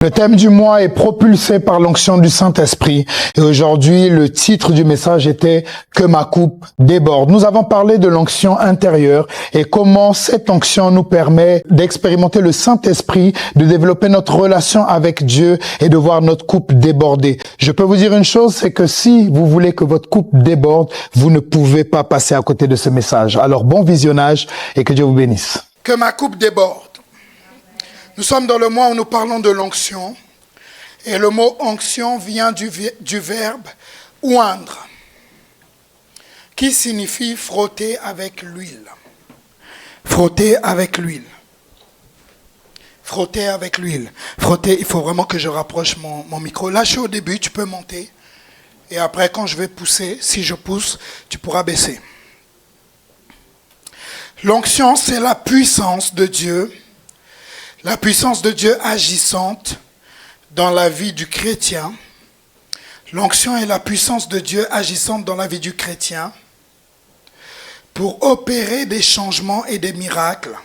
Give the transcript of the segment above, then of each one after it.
Le thème du mois est propulsé par l'onction du Saint-Esprit et aujourd'hui le titre du message était « Que ma coupe déborde ». Nous avons parlé de l'onction intérieure et comment cette onction nous permet d'expérimenter le Saint-Esprit, de développer notre relation avec Dieu et de voir notre coupe déborder. Je peux vous dire une chose, c'est que si vous voulez que votre coupe déborde, vous ne pouvez pas passer à côté de ce message. Alors bon visionnage et que Dieu vous bénisse. Que ma coupe déborde. Nous sommes dans le mois où nous parlons de l'onction. Et le mot onction vient du verbe oindre, qui signifie frotter avec l'huile. Frotter avec l'huile. Frotter avec l'huile. Frotter, il faut vraiment que je rapproche mon micro. Là, je suis au début, tu peux monter. Et après, quand je vais pousser, si je pousse, tu pourras baisser. L'onction, c'est la puissance de Dieu. La puissance de Dieu agissante dans la vie du chrétien. L'onction est la puissance de Dieu agissante dans la vie du chrétien pour opérer des changements et des miracles.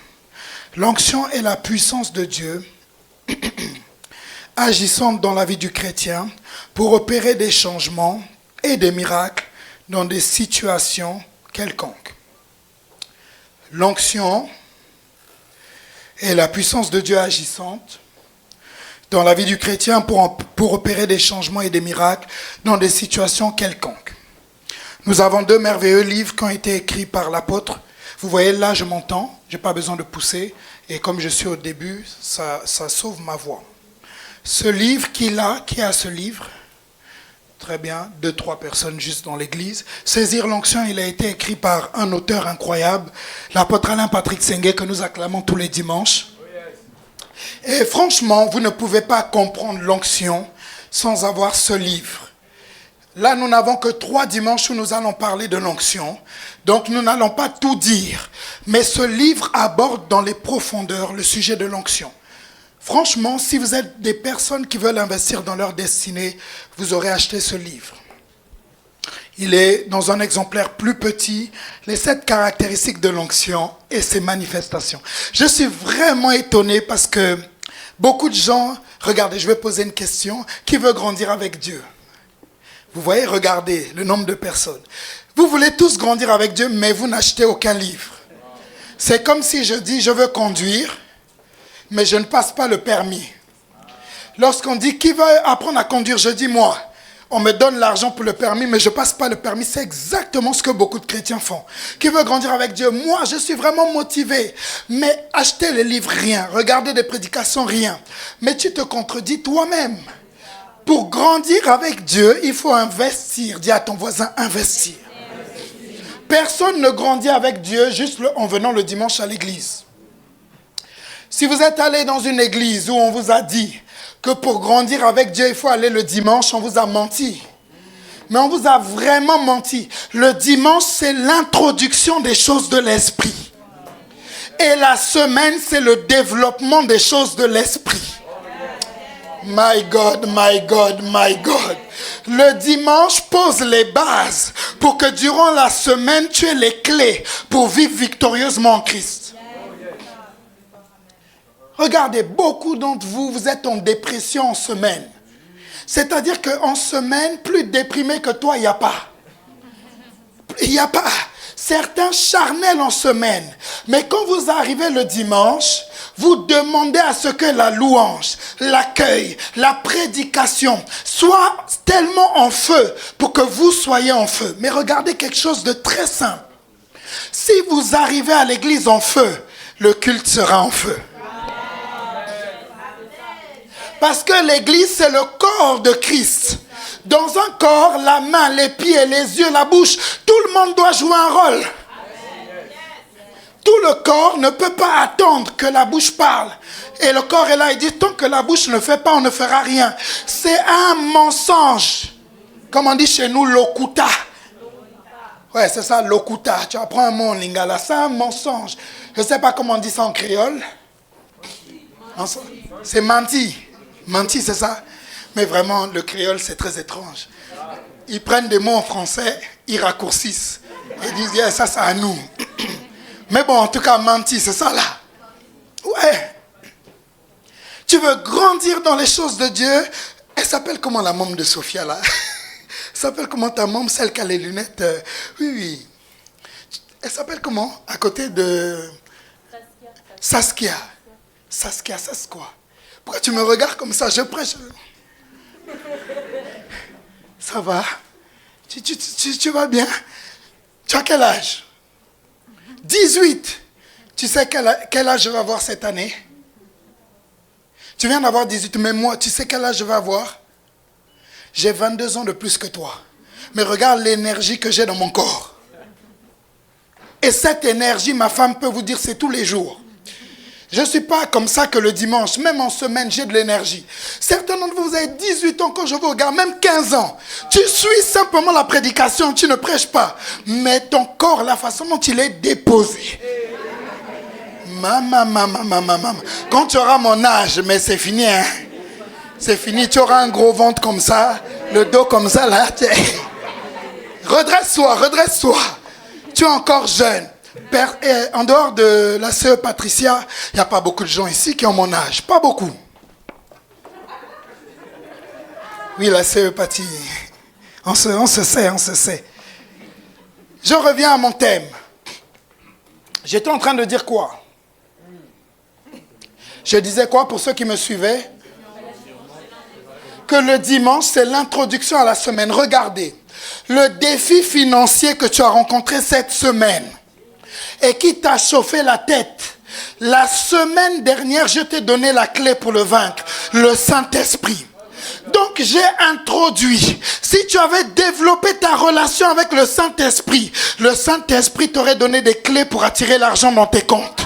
L'onction est la puissance de Dieu agissante dans la vie du chrétien pour opérer des changements et des miracles dans des situations quelconques. L'onction est la puissance de Dieu agissante dans la vie du chrétien pour opérer des changements et des miracles dans des situations quelconques. Nous avons 2 merveilleux livres qui ont été écrits par l'apôtre. Vous voyez, là, je m'entends, je n'ai pas besoin de pousser. Et comme je suis au début, ça sauve ma voix. Ce livre qui a ce livre, très bien, 2-3 personnes juste dans l'église. Saisir l'onction, il a été écrit par un auteur incroyable, l'apôtre Alain Patrick Sengue, que nous acclamons tous les dimanches. Et franchement, vous ne pouvez pas comprendre l'onction sans avoir ce livre. Là, nous n'avons que 3 dimanches où nous allons parler de l'onction. Donc, nous n'allons pas tout dire. Mais ce livre aborde dans les profondeurs le sujet de l'onction. Franchement, si vous êtes des personnes qui veulent investir dans leur destinée, vous aurez acheté ce livre. Il est dans un exemplaire plus petit, les 7 caractéristiques de l'onction et ses manifestations. Je suis vraiment étonné parce que beaucoup de gens, regardez, je vais poser une question, qui veut grandir avec Dieu? Vous voyez, regardez le nombre de personnes. Vous voulez tous grandir avec Dieu, mais vous n'achetez aucun livre. C'est comme si je dis, je veux conduire, mais je ne passe pas le permis. Lorsqu'on dit, qui veut apprendre à conduire, je dis, moi. On me donne l'argent pour le permis, mais je ne passe pas le permis. C'est exactement ce que beaucoup de chrétiens font. Qui veut grandir avec Dieu? Moi, je suis vraiment motivé. Mais acheter les livres, rien. Regarder des prédications, rien. Mais tu te contredis toi-même. Pour grandir avec Dieu, il faut investir. Dis à ton voisin, investir. Personne ne grandit avec Dieu juste en venant le dimanche à l'église. Si vous êtes allé dans une église où on vous a dit que pour grandir avec Dieu, il faut aller le dimanche, on vous a menti. Mais on vous a vraiment menti. Le dimanche, c'est l'introduction des choses de l'esprit. Et la semaine, c'est le développement des choses de l'esprit. My God, my God, my God. Le dimanche pose les bases pour que durant la semaine, tu aies les clés pour vivre victorieusement en Christ. Regardez, beaucoup d'entre vous, vous êtes en dépression en semaine. C'est-à-dire qu'en semaine, plus déprimé que toi, il n'y a pas. Il n'y a pas. Certains charnels en semaine. Mais quand vous arrivez le dimanche, vous demandez à ce que la louange, l'accueil, la prédication soient tellement en feu pour que vous soyez en feu. Mais regardez quelque chose de très simple. Si vous arrivez à l'église en feu, le culte sera en feu. Parce que l'église, c'est le corps de Christ. Dans un corps, la main, les pieds, les yeux, la bouche, tout le monde doit jouer un rôle. Tout le corps ne peut pas attendre que la bouche parle. Et le corps est là, il dit, tant que la bouche ne fait pas, on ne fera rien. C'est un mensonge. Comme on dit chez nous, lokuta. Ouais, c'est ça, lokuta. Tu apprends un mot en lingala, c'est un mensonge. Je ne sais pas comment on dit ça en créole. C'est menti. Menti, c'est ça. Mais vraiment, le créole, c'est très étrange. Ils prennent des mots en français, ils raccourcissent. Ils disent, yeah, ça, c'est à nous. Mais bon, en tout cas, menti, c'est ça là. Ouais. Tu veux grandir dans les choses de Dieu. Elle s'appelle comment la môme de Sophia là? Elle s'appelle comment ta môme, celle qui a les lunettes? Oui, oui. Elle s'appelle comment? À côté de... Saskia. Saskia, ça c'est quoi? Pourquoi tu me regardes comme ça? Je prêche. Ça va? Tu vas bien? Tu as quel âge? 18. Tu sais quel âge je vais avoir cette année? Tu viens d'avoir 18, mais moi, tu sais quel âge je vais avoir? J'ai 22 ans de plus que toi. Mais regarde l'énergie que j'ai dans mon corps. Et cette énergie, ma femme peut vous dire, c'est tous les jours. Je ne suis pas comme ça que le dimanche, même en semaine, j'ai de l'énergie. Certains d'entre vous avez 18 ans quand je vous regarde, même 15 ans. Tu suis simplement la prédication, tu ne prêches pas. Mais ton corps, la façon dont il est déposé. Maman. Quand tu auras mon âge, mais c'est fini, hein. C'est fini, tu auras un gros ventre comme ça, le dos comme ça, là. Redresse-toi. Tu es encore jeune. En dehors de la sœur Patricia, il n'y a pas beaucoup de gens ici qui ont mon âge. Pas beaucoup. Oui, la sœur Paty. On se sait. Je reviens à mon thème. J'étais en train de dire quoi? Je disais quoi pour ceux qui me suivaient? Que le dimanche, c'est l'introduction à la semaine. Regardez, le défi financier que tu as rencontré cette semaine et qui t'a chauffé la tête. La semaine dernière, je t'ai donné la clé pour le vaincre, le Saint-Esprit. Donc, j'ai introduit. Si tu avais développé ta relation avec le Saint-Esprit t'aurait donné des clés pour attirer l'argent dans tes comptes.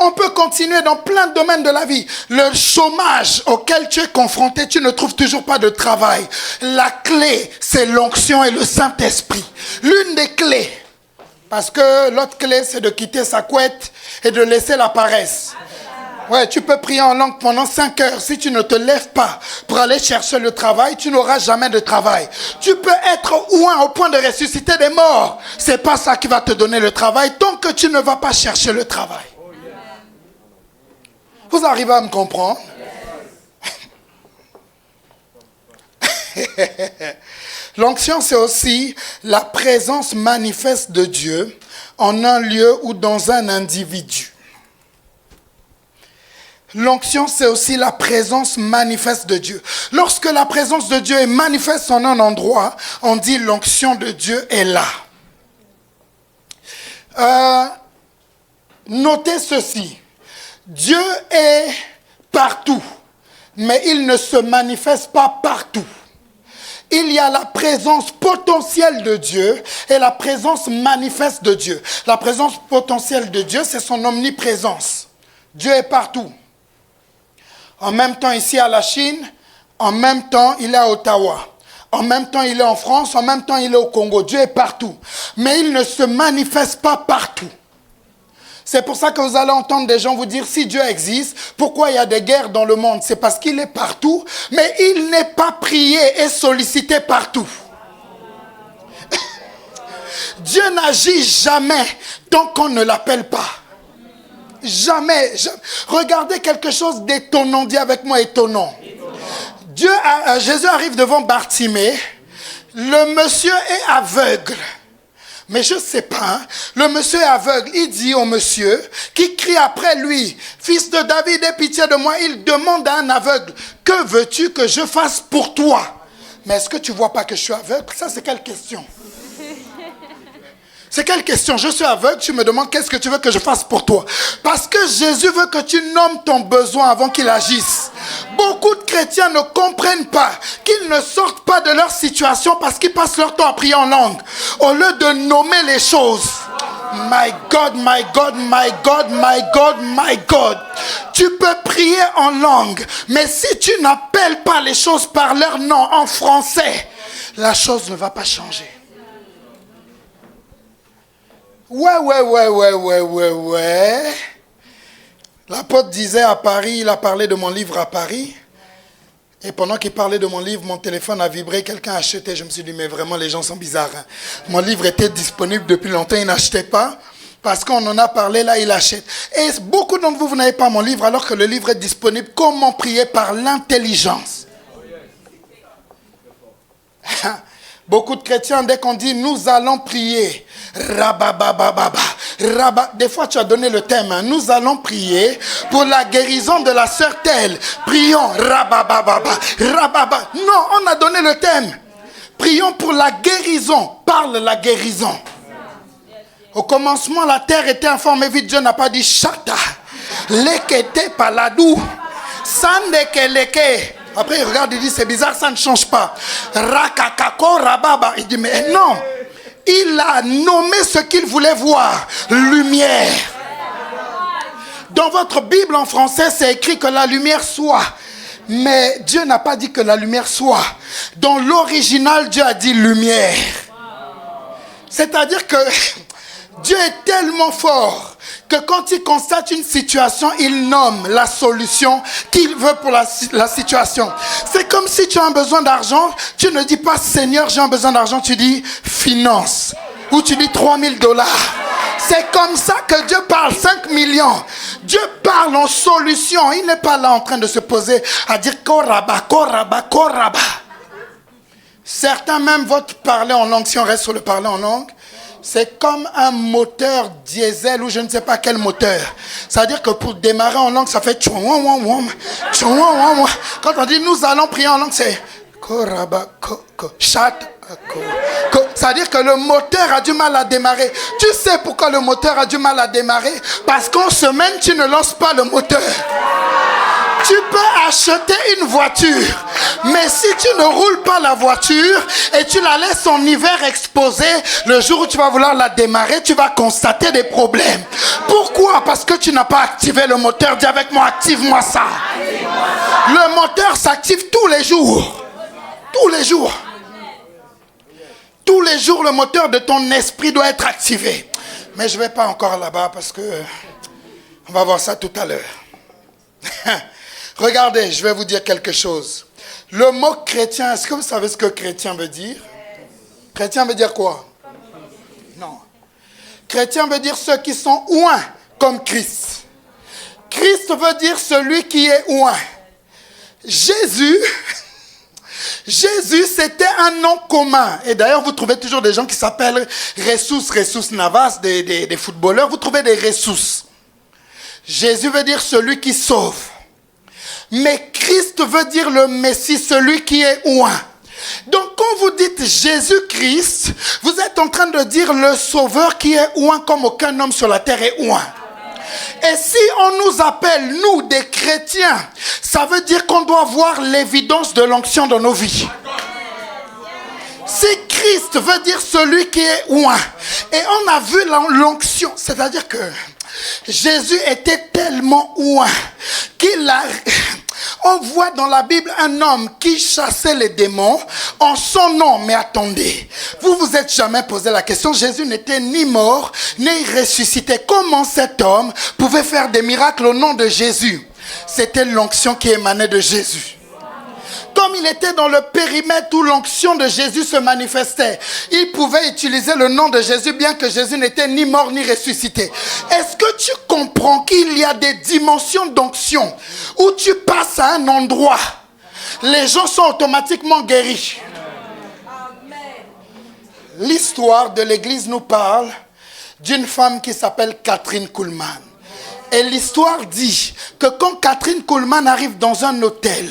On peut continuer dans plein de domaines de la vie. Le chômage auquel tu es confronté, tu ne trouves toujours pas de travail. La clé, c'est l'onction et le Saint-Esprit. L'une des clés. Parce que l'autre clé, c'est de quitter sa couette et de laisser la paresse. Ouais, tu peux prier en langue pendant 5 heures. Si tu ne te lèves pas pour aller chercher le travail, tu n'auras jamais de travail. Tu peux être ouin au point de ressusciter des morts. C'est pas ça qui va te donner le travail tant que tu ne vas pas chercher le travail. Vous arrivez à me comprendre? L'onction, c'est aussi la présence manifeste de Dieu en un lieu ou dans un individu. L'onction, c'est aussi la présence manifeste de Dieu. Lorsque la présence de Dieu est manifeste en un endroit, on dit l'onction de Dieu est là. Notez ceci. Dieu est partout, mais il ne se manifeste pas partout. Il y a la présence potentielle de Dieu et la présence manifeste de Dieu. La présence potentielle de Dieu, c'est son omniprésence. Dieu est partout. En même temps, ici à la Chine, en même temps, il est à Ottawa. En même temps, il est en France, en même temps, il est au Congo. Dieu est partout. Mais il ne se manifeste pas partout. C'est pour ça que vous allez entendre des gens vous dire, si Dieu existe, pourquoi il y a des guerres dans le monde? C'est parce qu'il est partout, mais il n'est pas prié et sollicité partout. Dieu n'agit jamais tant qu'on ne l'appelle pas. Jamais. Regardez quelque chose d'étonnant. Dis avec moi, étonnant. Jésus arrive devant Bartimée. Le monsieur est aveugle. Mais je ne sais pas, hein. Le monsieur est aveugle. Il dit au monsieur qui crie après lui, fils de David, aie pitié de moi. Il demande à un aveugle, que veux-tu que je fasse pour toi? Mais est-ce que tu ne vois pas que je suis aveugle? Ça, c'est quelle question? C'est quelle question? Je suis aveugle, tu me demandes qu'est-ce que tu veux que je fasse pour toi? Parce que Jésus veut que tu nommes ton besoin avant qu'il agisse. Beaucoup de chrétiens ne comprennent pas qu'ils ne sortent pas de leur situation parce qu'ils passent leur temps à prier en langue. Au lieu de nommer les choses. My God, my God, my God, my God, my God. Tu peux prier en langue, mais si tu n'appelles pas les choses par leur nom en français, la chose ne va pas changer. Ouais. L'apôtre disait à Paris, il a parlé de mon livre à Paris. Et pendant qu'il parlait de mon livre, mon téléphone a vibré, quelqu'un a acheté. Je me suis dit, mais vraiment, les gens sont bizarres. Hein. Mon livre était disponible depuis longtemps, ils n'achetaient pas. Parce qu'on en a parlé, là, il achète. Et beaucoup d'entre vous, vous n'avez pas mon livre, alors que le livre est disponible. Comment prier par l'intelligence. Beaucoup de chrétiens, dès qu'on dit « nous allons prier », des fois tu as donné le thème, hein, nous allons prier pour la guérison de la sœur telle. Prions, non, on a donné le thème. Prions pour la guérison, parle la guérison. Au commencement, la terre était informée vite, Dieu n'a pas dit « chata ». Lekete paladou, sandekeleke. Après, il regarde, il dit, c'est bizarre, ça ne change pas. Rakakako rababa. Il dit, mais non. Il a nommé ce qu'il voulait voir. Lumière. Dans votre Bible en français, c'est écrit que la lumière soit. Mais Dieu n'a pas dit que la lumière soit. Dans l'original, Dieu a dit lumière. C'est-à-dire que Dieu est tellement fort que quand il constate une situation, il nomme la solution qu'il veut pour la situation. C'est comme si tu as un besoin d'argent, tu ne dis pas Seigneur, j'ai un besoin d'argent, tu dis finance. Ou tu dis $3,000. C'est comme ça que Dieu parle, 5 millions. Dieu parle en solution. Il n'est pas là en train de se poser à dire koraba, koraba, koraba. Certains même votre parler en langue, si on reste sur le parler en langue, c'est comme un moteur diesel ou je ne sais pas quel moteur. C'est-à-dire que pour démarrer en langue, ça fait tchouan. Quand on dit nous allons prier en langue, c'est c'est-à-dire que le moteur a du mal à démarrer. Tu sais pourquoi le moteur a du mal à démarrer? Parce qu'en semaine, tu ne lances pas le moteur. Tu peux acheter une voiture, mais si tu ne roules pas la voiture et tu la laisses en hiver exposée, le jour où tu vas vouloir la démarrer, tu vas constater des problèmes. Pourquoi? Parce que tu n'as pas activé le moteur. Dis avec moi, active-moi ça. Le moteur s'active tous les jours. Tous les jours. Tous les jours, le moteur de ton esprit doit être activé. Mais je ne vais pas encore là-bas parce que on va voir ça tout à l'heure. Regardez, je vais vous dire quelque chose. Le mot chrétien, est-ce que vous savez ce que chrétien veut dire? Chrétien veut dire quoi? Non. Chrétien veut dire ceux qui sont oints comme Christ. Christ veut dire celui qui est oint. Jésus, c'était un nom commun. Et d'ailleurs, vous trouvez toujours des gens qui s'appellent Ressus Navas, des footballeurs. Vous trouvez des Ressus. Jésus veut dire celui qui sauve. Mais Christ veut dire le Messie, celui qui est oint. Donc quand vous dites Jésus-Christ, vous êtes en train de dire le Sauveur qui est oint comme aucun homme sur la terre est oint. Et si on nous appelle, nous, des chrétiens, ça veut dire qu'on doit voir l'évidence de l'onction dans nos vies. Si Christ veut dire celui qui est oint, et on a vu l'onction, c'est-à-dire que Jésus était tellement oint qu'il a... On voit dans la Bible un homme qui chassait les démons en son nom. Mais attendez, vous vous êtes jamais posé la question, Jésus n'était ni mort, ni ressuscité. Comment cet homme pouvait faire des miracles au nom de Jésus? C'était l'onction qui émanait de Jésus. Comme il était dans le périmètre où l'onction de Jésus se manifestait, il pouvait utiliser le nom de Jésus bien que Jésus n'était ni mort ni ressuscité. Est-ce que tu comprends qu'il y a des dimensions d'onction où tu passes à un endroit, les gens sont automatiquement guéris? L'histoire de l'église nous parle d'une femme qui s'appelle Catherine Kuhlman. Et l'histoire dit que quand Catherine Kuhlman arrivait dans un hôtel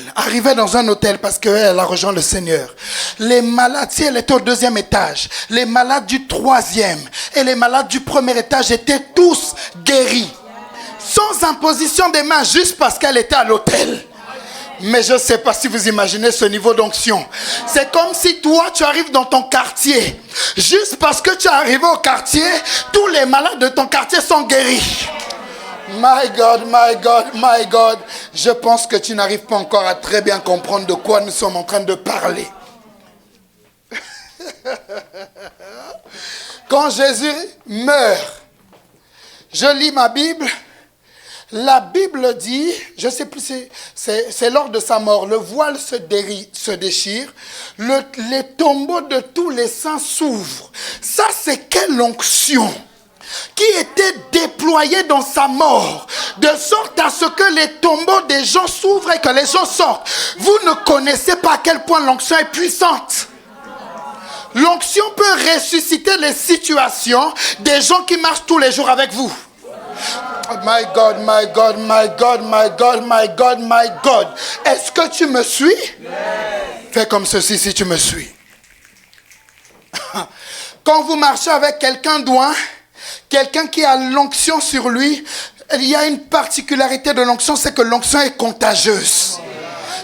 parce qu'elle a rejoint le Seigneur, les malades, si elle était au 2e étage, les malades du 3e et les malades du 1er étage étaient tous guéris. Sans imposition des mains, juste parce qu'elle était à l'hôtel. Mais je ne sais pas si vous imaginez ce niveau d'onction. C'est comme si toi, tu arrives dans ton quartier. Juste parce que tu es arrivé au quartier, tous les malades de ton quartier sont guéris. My God, my God, my God. Je pense que tu n'arrives pas encore à très bien comprendre de quoi nous sommes en train de parler. Quand Jésus meurt, je lis ma Bible. La Bible dit, je ne sais plus, c'est lors de sa mort, le voile se déchire, les tombeaux de tous les saints s'ouvrent. Ça, c'est quelle onction? qui était déployé dans sa mort, de sorte à ce que les tombeaux des gens s'ouvrent et que les gens sortent. Vous ne connaissez pas à quel point l'onction est puissante. L'onction peut ressusciter les situations des gens qui marchent tous les jours avec vous. My God, my God, my God, my God, my God, my God. Est-ce que tu me suis? Fais comme ceci si tu me suis. Quand vous marchez avec quelqu'un d'oint, quelqu'un qui a l'onction sur lui, il y a une particularité de l'onction, c'est que l'onction est contagieuse.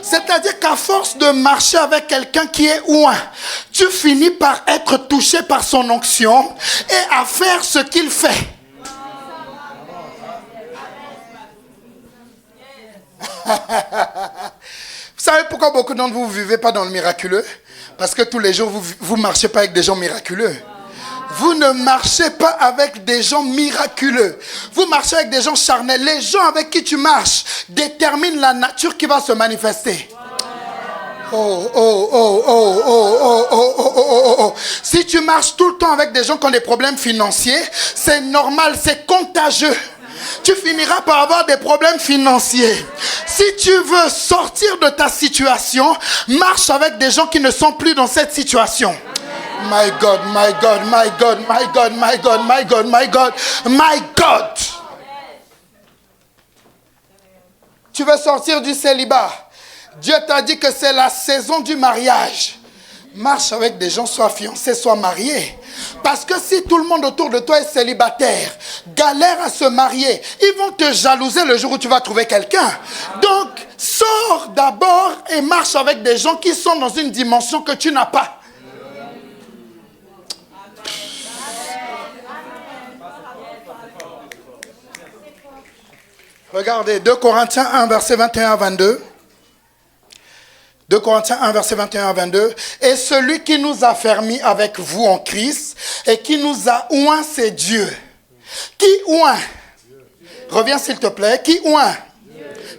C'est-à-dire qu'à force de marcher avec quelqu'un qui est oint, tu finis par être touché par son onction et à faire ce qu'il fait. Vous savez pourquoi beaucoup d'entre vous ne vivez pas dans le miraculeux? Parce que tous les jours, vous ne marchez pas avec des gens miraculeux. Vous ne marchez pas avec des gens miraculeux. Vous marchez avec des gens charnels. Les gens avec qui tu marches déterminent la nature qui va se manifester. Si tu marches tout le temps avec des gens qui ont des problèmes financiers, c'est normal, c'est contagieux. Tu finiras par avoir des problèmes financiers. Si tu veux sortir de ta situation, marche avec des gens qui ne sont plus dans cette situation. My God, my God, my God, my God, my God, my God, my God, my God. Tu veux sortir du célibat. Dieu t'a dit que c'est la saison du mariage. Marche avec des gens, sois fiancé, sois marié. Parce que si tout le monde autour de toi est célibataire, galère à se marier, ils vont te jalouser le jour où tu vas trouver quelqu'un. Donc, sors d'abord et marche avec des gens qui sont dans une dimension que tu n'as pas. Regardez, 2 Corinthiens 1, verset 21 à 22. 2 Corinthiens 1, verset 21 à 22. Et celui qui nous a fermis avec vous en Christ et qui nous a oint, c'est Dieu. Qui oint? Reviens s'il te plaît. Qui oint?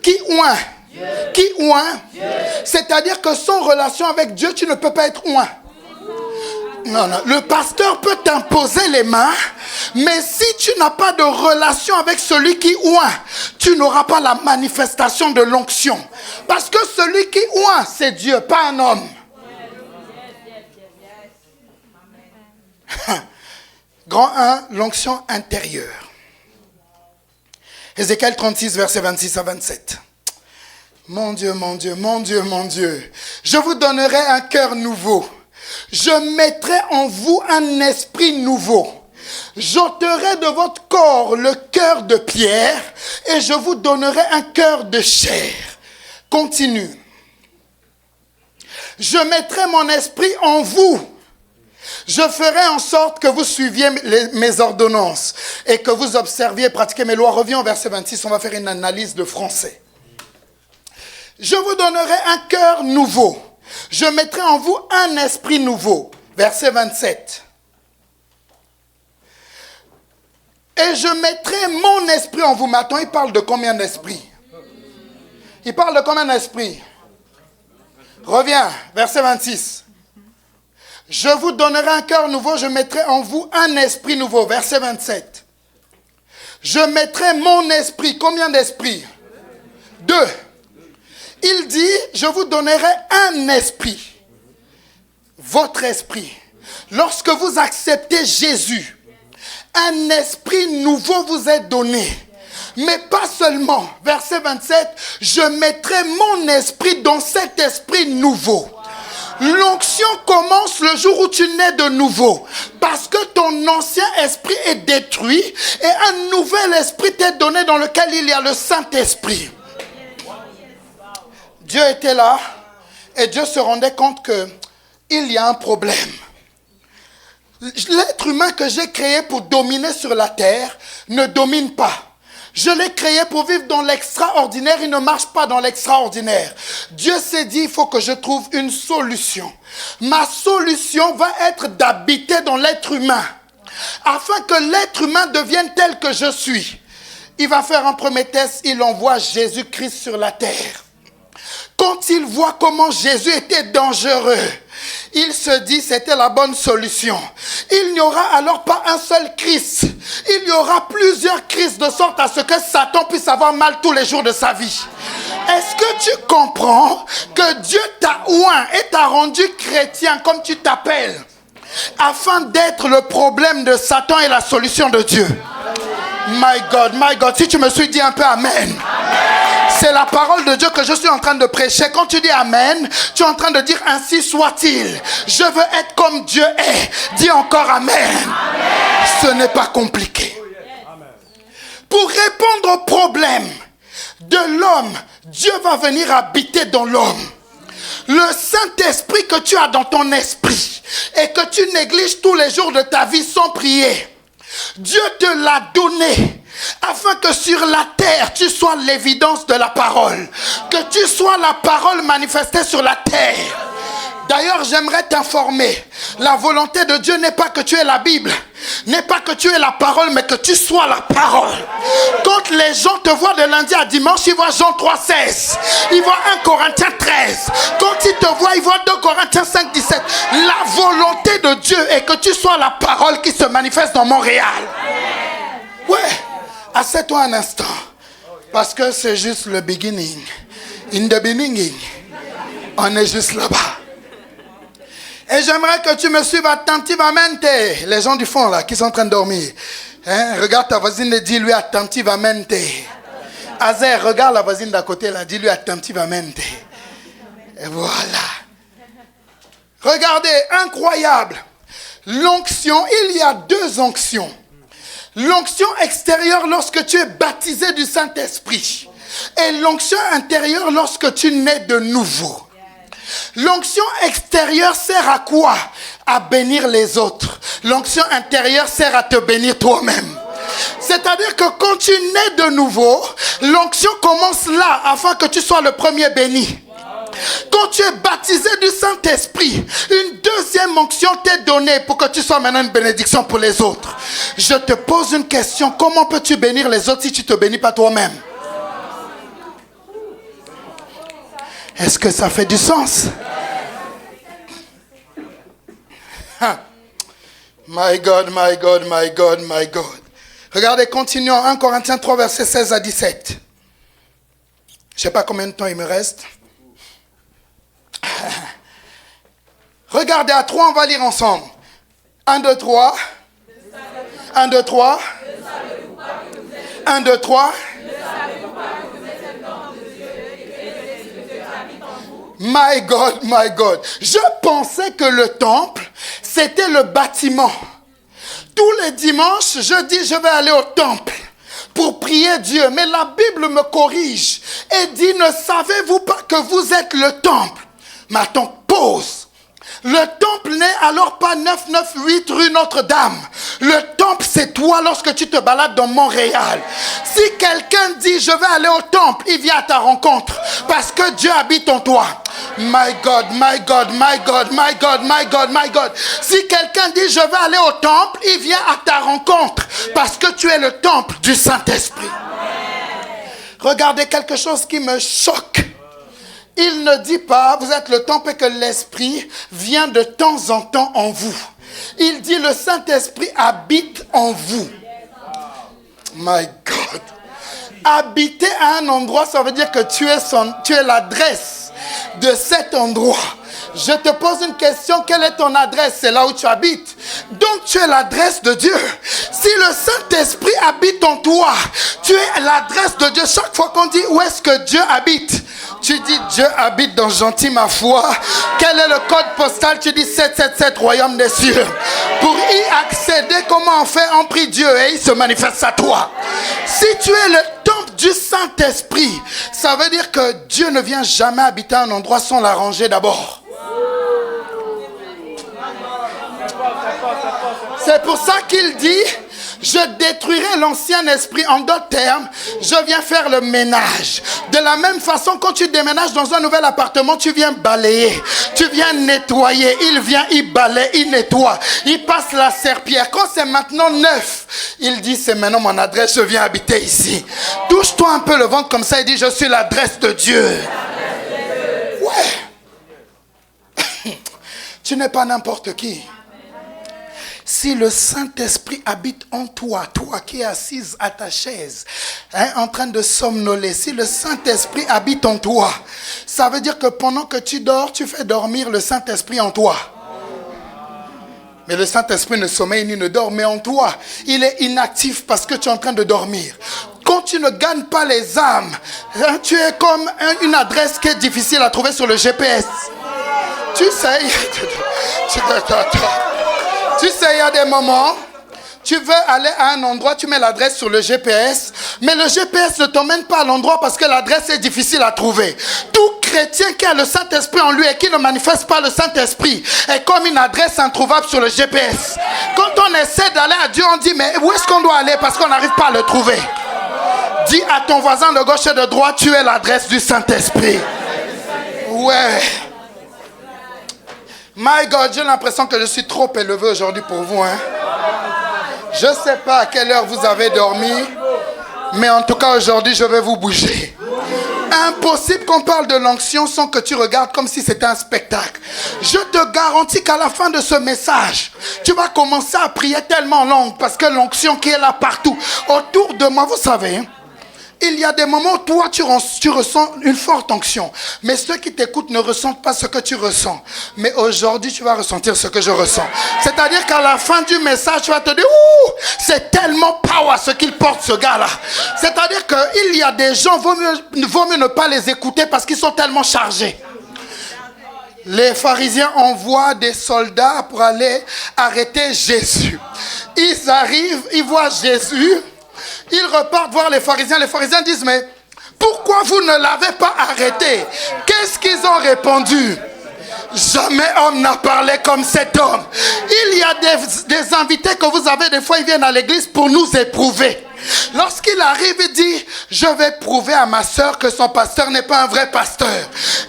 Qui oint? Qui oint? C'est-à-dire que sans relation avec Dieu, tu ne peux pas être oint. Non, non. Le pasteur peut t'imposer les mains, mais si tu n'as pas de relation avec celui qui oint, tu n'auras pas la manifestation de l'onction. Parce que celui qui oint, c'est Dieu, pas un homme. Grand 1, l'onction intérieure. Ézéchiel 36, verset 26 à 27. Mon Dieu, mon Dieu, mon Dieu, mon Dieu. Je vous donnerai un cœur nouveau. Je mettrai en vous un esprit nouveau. J'ôterai de votre corps le cœur de pierre et je vous donnerai un cœur de chair. Continue. Je mettrai mon esprit en vous. Je ferai en sorte que vous suiviez mes ordonnances et que vous observiez et pratiquiez mes lois. Reviens au verset 26, on va faire une analyse de français. Je vous donnerai un cœur nouveau. Je mettrai en vous un esprit nouveau. Verset 27. Et je mettrai mon esprit en vous. Maintenant, il parle de combien d'esprits? Il parle de combien d'esprits? Reviens, verset 26. Je vous donnerai un cœur nouveau, je mettrai en vous un esprit nouveau. Verset 27. Je mettrai mon esprit. Combien d'esprits? 2. Il dit, je vous donnerai un esprit. Votre esprit. Lorsque vous acceptez Jésus, un esprit nouveau vous est donné. Mais pas seulement. Verset 27, je mettrai mon esprit dans cet esprit nouveau. L'onction commence le jour où tu nais de nouveau. Parce que ton ancien esprit est détruit et un nouvel esprit t'est donné dans lequel il y a le Saint-Esprit. Dieu était là et Dieu se rendait compte qu'il y a un problème. L'être humain que j'ai créé pour dominer sur la terre ne domine pas. Je l'ai créé pour vivre dans l'extraordinaire, il ne marche pas dans l'extraordinaire. Dieu s'est dit, il faut que je trouve une solution. Ma solution va être d'habiter dans l'être humain, afin que l'être humain devienne tel que je suis. Il va faire un premier test, il envoie Jésus-Christ sur la terre. Quand il voit comment Jésus était dangereux, il se dit c'était la bonne solution. Il n'y aura alors pas un seul Christ. Il y aura plusieurs Christ de sorte à ce que Satan puisse avoir mal tous les jours de sa vie. Est-ce que tu comprends que Dieu t'a oint et t'a rendu chrétien comme tu t'appelles afin d'être le problème de Satan et la solution de Dieu? My God, si tu me suis dit un peu amen. C'est la parole de Dieu que je suis en train de prêcher. Quand tu dis amen, tu es en train de dire ainsi soit-il. Je veux être comme Dieu est. Dis encore amen. Ce n'est pas compliqué. Pour répondre au problème de l'homme, Dieu va venir habiter dans l'homme. Le Saint-Esprit que tu as dans ton esprit et que tu négliges tous les jours de ta vie sans prier, Dieu te l'a donné afin que sur la terre tu sois l'évidence de la parole, que tu sois la parole manifestée sur la terre. D'ailleurs, j'aimerais t'informer, la volonté de Dieu n'est pas que tu aies la Bible, n'est pas que tu aies la parole, mais que tu sois la parole. Quand les gens te voient de lundi à dimanche, ils voient Jean 3,16, ils voient 1 Corinthiens 13. Quand ils te voient, ils voient 2 Corinthiens 5,17. La volonté de Dieu est que tu sois la parole qui se manifeste dans Montréal. Ouais, assieds-toi un instant, parce que c'est juste le beginning. In the beginning, on est juste là-bas. Et j'aimerais que tu me suives attentivement. Les gens du fond là, qui sont en train de dormir. Hein? Regarde ta voisine et dis-lui attentivement. Azer, regarde la voisine d'à côté là, dis-lui attentivement. Et voilà. Regardez, incroyable. L'onction, il y a deux onctions. L'onction extérieure lorsque tu es baptisé du Saint-Esprit. Et l'onction intérieure lorsque tu nais de nouveau. L'onction extérieure sert à quoi? À bénir les autres. L'onction intérieure sert à te bénir toi-même. C'est-à-dire que quand tu nais de nouveau, l'onction commence là afin que tu sois le premier béni. Quand tu es baptisé du Saint-Esprit, une deuxième onction t'est donnée pour que tu sois maintenant une bénédiction pour les autres. Je te pose une question, comment peux-tu bénir les autres si tu ne te bénis pas toi-même? Est-ce que ça fait du sens? My God, my God, my God, my God. Regardez, continuons. 1 Corinthiens 3, versets 16 à 17. Je ne sais pas combien de temps il me reste. Regardez, à 3, on va lire ensemble. 1, 2, 3. 1, 2, 3. 1, 2, 3. My God, my God. Je pensais que le temple, c'était le bâtiment. Tous les dimanches, je dis, je vais aller au temple pour prier Dieu. Mais la Bible me corrige et dit, ne savez-vous pas que vous êtes le temple? Maintenant, pause. Le temple n'est alors pas 998 rue Notre-Dame. Le temple, c'est toi lorsque tu te balades dans Montréal. Si quelqu'un dit, je vais aller au temple, il vient à ta rencontre parce que Dieu habite en toi. My God, my God, my God, my God, my God, my God. Si quelqu'un dit, je vais aller au temple, il vient à ta rencontre parce que tu es le temple du Saint-Esprit. Regardez quelque chose qui me choque. Il ne dit pas, vous êtes le temple et que l'Esprit vient de temps en temps en vous. Il dit, le Saint-Esprit habite en vous. My God. Habiter à un endroit, ça veut dire que tu es l'adresse de cet endroit. Je te pose une question, quelle est ton adresse? C'est là où tu habites. Donc tu es l'adresse de Dieu. Si le Saint-Esprit habite en toi, tu es l'adresse de Dieu. Chaque fois qu'on dit où est-ce que Dieu habite, tu dis Dieu habite dans Gentil ma foi. Quel est le code postal? Tu dis 777 royaume des cieux. Pour y accéder, comment on fait? On prie Dieu et il se manifeste à toi. Si tu es le temple du Saint-Esprit, ça veut dire que Dieu ne vient jamais habiter un endroit sans l'arranger d'abord. C'est pour ça qu'il dit, je détruirai l'ancien esprit. En d'autres termes, je viens faire le ménage. De la même façon, quand tu déménages dans un nouvel appartement, tu viens balayer, tu viens nettoyer. Il vient, il balaye, il nettoie, il passe la serpillière. Quand c'est maintenant neuf, il dit, c'est maintenant mon adresse, je viens habiter ici. Touche-toi un peu le ventre comme ça, il dit, je suis l'adresse de Dieu. Ouais. Tu Tu n'es pas n'importe qui. Si le Saint-Esprit habite en toi, toi qui es assise à ta chaise, en train de somnoler, si le Saint-Esprit habite en toi, ça veut dire que pendant que tu dors, tu fais dormir le Saint-Esprit en toi. Mais le Saint-Esprit ne sommeille ni ne dort, mais en toi, il est inactif parce que tu es en train de dormir. Quand tu ne gagnes pas les âmes, tu es comme une adresse qui est difficile à trouver sur le GPS. Tu sais, il y a des moments, tu veux aller à un endroit, tu mets l'adresse sur le GPS, mais le GPS ne t'emmène pas à l'endroit parce que l'adresse est difficile à trouver. Tout chrétien qui a le Saint-Esprit en lui et qui ne manifeste pas le Saint-Esprit est comme une adresse introuvable sur le GPS. Quand on essaie d'aller à Dieu, on dit, mais où est-ce qu'on doit aller parce qu'on n'arrive pas à le trouver. Dis à ton voisin de gauche et de droite, tu es l'adresse du Saint-Esprit. Ouais. My God, j'ai l'impression que je suis trop élevé aujourd'hui pour vous. Je ne sais pas à quelle heure vous avez dormi, mais en tout cas aujourd'hui, je vais vous bouger. Impossible qu'on parle de l'onction sans que tu regardes comme si c'était un spectacle. Je te garantis qu'à la fin de ce message, tu vas commencer à prier tellement en langue parce que l'onction qui est là partout, autour de moi, vous savez, il y a des moments où toi, tu ressens une forte onction. Mais ceux qui t'écoutent ne ressentent pas ce que tu ressens. Mais aujourd'hui, tu vas ressentir ce que je ressens. C'est-à-dire qu'à la fin du message, tu vas te dire, ouh, c'est tellement power ce qu'il porte, ce gars-là. C'est-à-dire qu'il y a des gens, vaut mieux ne pas les écouter parce qu'ils sont tellement chargés. Les pharisiens envoient des soldats pour aller arrêter Jésus. Ils arrivent, ils voient Jésus. Ils repartent voir les pharisiens. Les pharisiens disent, mais pourquoi vous ne l'avez pas arrêté? Qu'est-ce qu'ils ont répondu? Jamais homme n'a parlé comme cet homme. Il y a des invités que vous avez, des fois ils viennent à l'église pour nous éprouver. Lorsqu'il arrive, il dit, je vais prouver à ma soeur que son pasteur n'est pas un vrai pasteur.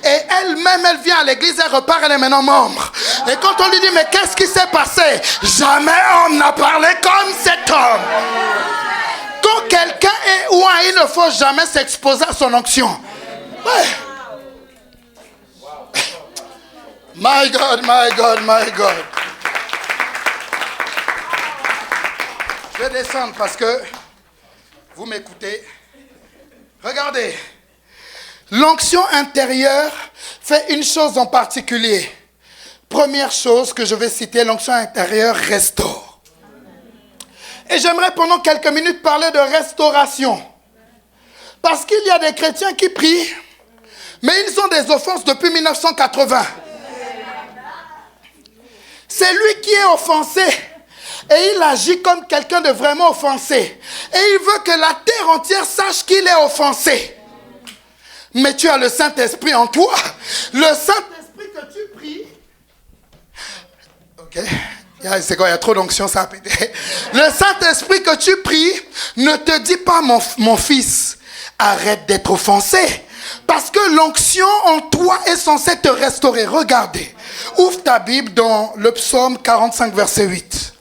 Et elle-même, elle vient à l'église, elle repart, elle est maintenant membre. Et quand on lui dit, mais qu'est-ce qui s'est passé? Jamais homme n'a parlé comme cet homme. Quand quelqu'un est ouin, il ne faut jamais s'exposer à son onction. Ouais. My God, my God, my God. Je vais descendre parce que vous m'écoutez. Regardez. L'onction intérieure fait une chose en particulier. Première chose que je vais citer, l'onction intérieure restaure. Et j'aimerais pendant quelques minutes parler de restauration. Parce qu'il y a des chrétiens qui prient, mais ils ont des offenses depuis 1980. C'est lui qui est offensé. Et il agit comme quelqu'un de vraiment offensé. Et il veut que la terre entière sache qu'il est offensé. Mais tu as le Saint-Esprit en toi. Le Saint-Esprit que tu pries. Ok. C'est quoi, il y a trop d'onction, ça a pété. Le Saint-Esprit que tu pries ne te dit pas, mon fils, arrête d'être offensé. Parce que l'onction en toi est censée te restaurer. Regardez. Ouvre ta Bible dans le psaume 45, verset 8.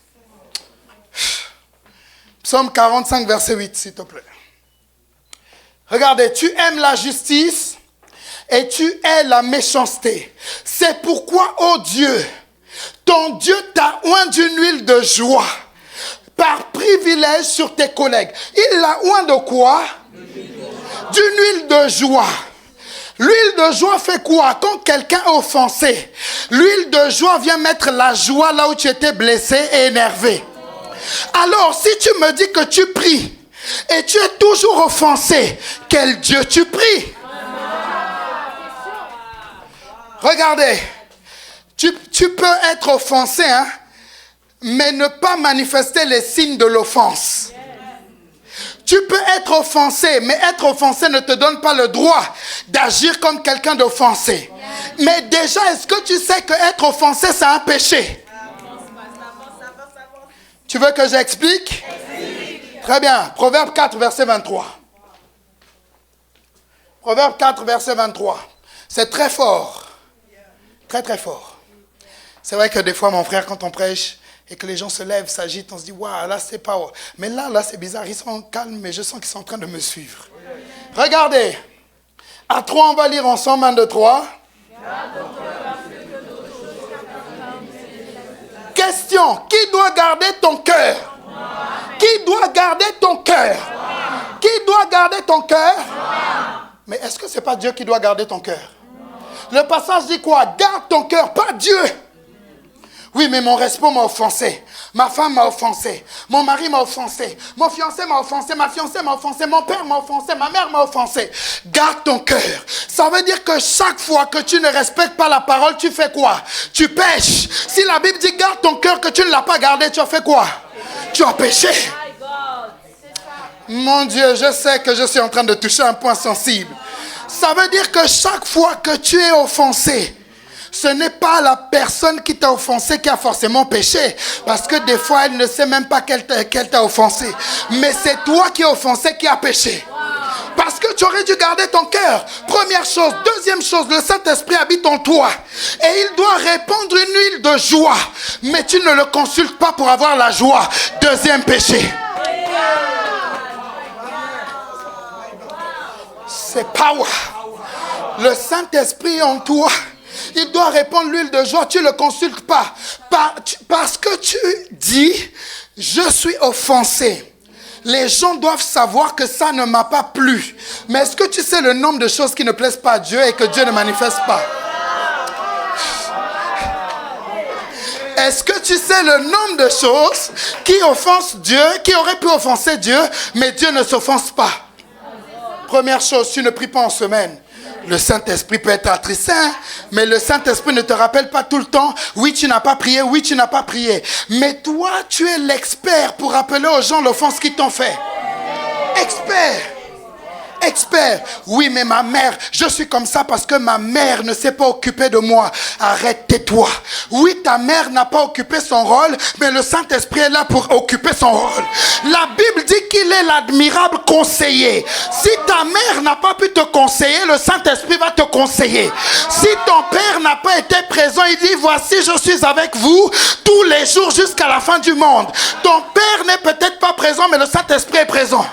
Psaume 45, verset 8, s'il te plaît. Regardez, tu aimes la justice et tu hais la méchanceté. C'est pourquoi, ô Dieu, ton Dieu t'a oint d'une huile de joie par privilège sur tes collègues. Il l'a oint de quoi? D'une huile de joie. L'huile de joie fait quoi? Quand quelqu'un est offensé, l'huile de joie vient mettre la joie là où tu étais blessé et énervé. Alors, si tu me dis que tu pries et tu es toujours offensé, quel Dieu tu pries? Regardez. Tu peux être offensé, mais ne pas manifester les signes de l'offense. Tu peux être offensé, mais être offensé ne te donne pas le droit d'agir comme quelqu'un d'offensé. Mais déjà, est-ce que tu sais que être offensé, c'est un péché? Tu veux que j'explique? Très bien. Proverbe 4, verset 23. Proverbe 4, verset 23. C'est très fort. Très, très fort. C'est vrai que des fois, mon frère, quand on prêche et que les gens se lèvent, s'agitent, on se dit, waouh, là, c'est pas... Mais là, c'est bizarre. Ils sont calmes, mais je sens qu'ils sont en train de me suivre. Regardez. À 3, on va lire ensemble. 1, 2, 3. Question, qui doit garder ton cœur? Qui doit garder ton cœur? Qui doit garder ton cœur? Mais est-ce que ce n'est pas Dieu qui doit garder ton cœur? Le passage dit quoi? Garde ton cœur, pas Dieu. Oui, mais mon respect m'a offensé. Ma femme m'a offensé. Mon mari m'a offensé. Mon fiancé m'a offensé. Ma fiancée m'a offensé. Mon père m'a offensé. Ma mère m'a offensé. Garde ton cœur. Ça veut dire que chaque fois que tu ne respectes pas la parole, tu fais quoi? Tu pêches. Si la Bible dit garde ton cœur, que tu ne l'as pas gardé, tu as fait quoi? Tu as péché. Mon Dieu, je sais que je suis en train de toucher un point sensible. Ça veut dire que chaque fois que tu es offensé, ce n'est pas la personne qui t'a offensé qui a forcément péché. Parce que des fois, elle ne sait même pas qu'elle t'a offensé. Mais c'est toi qui es offensé qui a péché. Parce que tu aurais dû garder ton cœur. Première chose. Deuxième chose, le Saint-Esprit habite en toi. Et il doit répandre une huile de joie. Mais tu ne le consultes pas pour avoir la joie. Deuxième péché. C'est power. Le Saint-Esprit en toi. Il doit répandre l'huile de joie. Tu ne le consultes pas. Parce que tu dis, je suis offensé. Les gens doivent savoir que ça ne m'a pas plu. Mais est-ce que tu sais le nombre de choses qui ne plaisent pas à Dieu et que Dieu ne manifeste pas? Est-ce que tu sais le nombre de choses qui offensent Dieu, qui auraient pu offenser Dieu, mais Dieu ne s'offense pas? Première chose, tu ne pries pas en semaine. Le Saint-Esprit peut être attristé, mais le Saint-Esprit ne te rappelle pas tout le temps, oui, tu n'as pas prié, oui, tu n'as pas prié. Mais toi, tu es l'expert pour rappeler aux gens l'offense qu'ils t'ont fait. Expert. Oui, mais ma mère, je suis comme ça parce que ma mère ne s'est pas occupée de moi. Arrête, tais-toi. Oui, ta mère n'a pas occupé son rôle, mais le Saint-Esprit est là pour occuper son rôle. La Bible dit qu'il est l'admirable conseiller. Si ta mère n'a pas pu te conseiller, le Saint-Esprit va te conseiller. Si ton père n'a pas été présent, il dit, voici, je suis avec vous tous les jours jusqu'à la fin du monde. Ton père n'est peut-être pas présent, mais le Saint-Esprit est présent.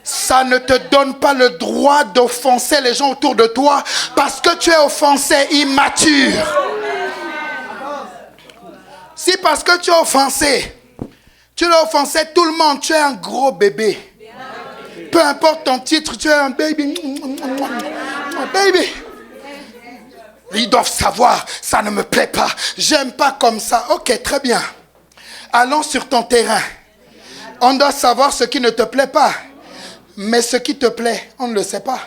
Ça ne te donne pas le droit d'offenser les gens autour de toi parce que tu es offensé, immature. Si parce que tu es offensé, tu l'as offensé tout le monde, tu es un gros bébé. Peu importe ton titre, tu es un baby. Baby. Ils doivent savoir, ça ne me plaît pas. J'aime pas comme ça. Ok, très bien. Allons sur ton terrain. On doit savoir ce qui ne te plaît pas. Mais ce qui te plaît, on ne le sait pas.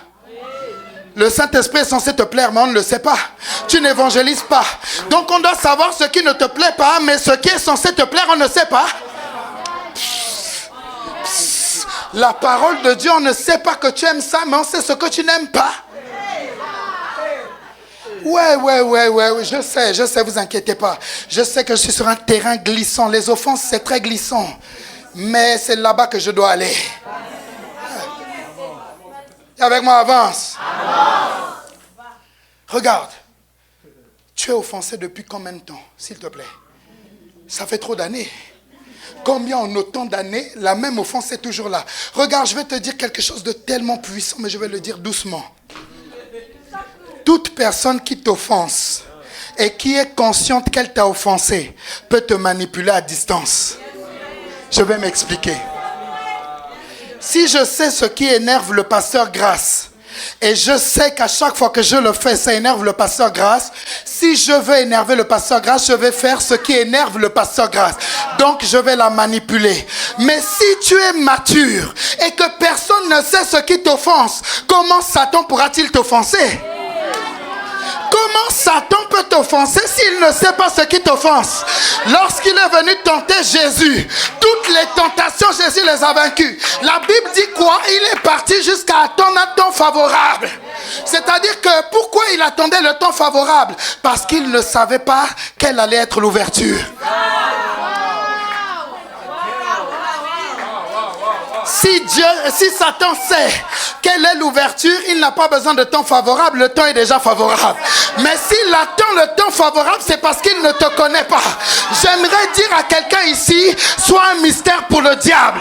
Le Saint-Esprit est censé te plaire, mais on ne le sait pas. Tu n'évangélises pas. Donc on doit savoir ce qui ne te plaît pas, mais ce qui est censé te plaire, on ne sait pas. La parole de Dieu, on ne sait pas que tu aimes ça, mais on sait ce que tu n'aimes pas. Ouais, je sais, vous inquiétez pas. Je sais que je suis sur un terrain glissant. Les offenses, c'est très glissant. Mais c'est là-bas que je dois aller. Avec moi, avance. Regarde. Tu es offensé depuis combien de temps, s'il te plaît? Ça fait trop d'années. Combien en autant d'années, la même offense est toujours là? Regarde, je vais te dire quelque chose de tellement puissant, mais je vais le dire doucement. Toute personne qui t'offense et qui est consciente qu'elle t'a offensé peut te manipuler à distance. Je vais m'expliquer. Si je sais ce qui énerve le pasteur Grâce, et je sais qu'à chaque fois que je le fais, ça énerve le pasteur Grâce, si je veux énerver le pasteur Grâce, je vais faire ce qui énerve le pasteur Grâce. Donc je vais la manipuler. Mais si tu es mature et que personne ne sait ce qui t'offense, comment Satan pourra-t-il t'offenser? Comment Satan peut t'offenser s'il ne sait pas ce qui t'offense? Lorsqu'il est venu tenter Jésus, toutes les tentations, Jésus les a vaincues. La Bible dit quoi? Il est parti jusqu'à attendre un temps favorable. C'est-à-dire que pourquoi il attendait le temps favorable? Parce qu'il ne savait pas quelle allait être l'ouverture. Si Satan sait quelle est l'ouverture, il n'a pas besoin de temps favorable, le temps est déjà favorable. Mais s'il attend le temps favorable, c'est parce qu'il ne te connaît pas. J'aimerais dire à quelqu'un ici, sois un mystère pour le diable.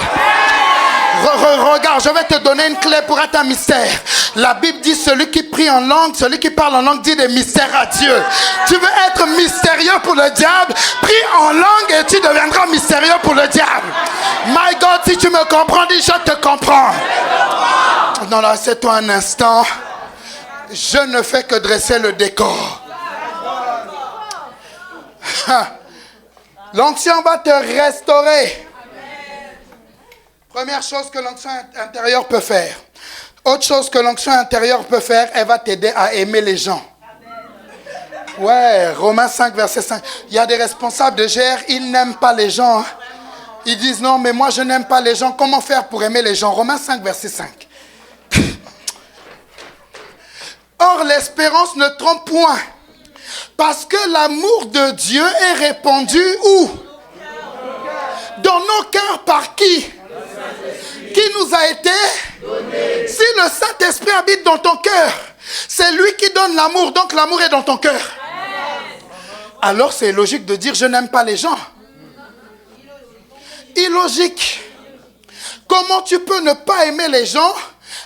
Regarde, je vais te donner une clé pour être un mystère. La Bible dit celui qui prie en langue, celui qui parle en langue dit des mystères à Dieu. Tu veux être mystérieux pour le diable, prie en langue et tu deviendras mystérieux pour le diable. My God, si tu me comprends, dis je te comprends. Non, là, c'est toi un instant. Je ne fais que dresser le décor. L'onction va te restaurer. Première chose que l'onction intérieure peut faire. Autre chose que l'onction intérieure peut faire, elle va t'aider à aimer les gens. Ouais, Romains 5, verset 5. Il y a des responsables de GR, ils n'aiment pas les gens. Ils disent non, mais moi je n'aime pas les gens. Comment faire pour aimer les gens? Romains 5, verset 5. Or, l'espérance ne trompe point. Parce que l'amour de Dieu est répandu où? Dans nos cœurs par qui? Qui nous a été donné. Si le Saint-Esprit habite dans ton cœur, c'est lui qui donne l'amour, donc l'amour est dans ton cœur. Alors c'est logique de dire je n'aime pas les gens. Illogique. Comment tu peux ne pas aimer les gens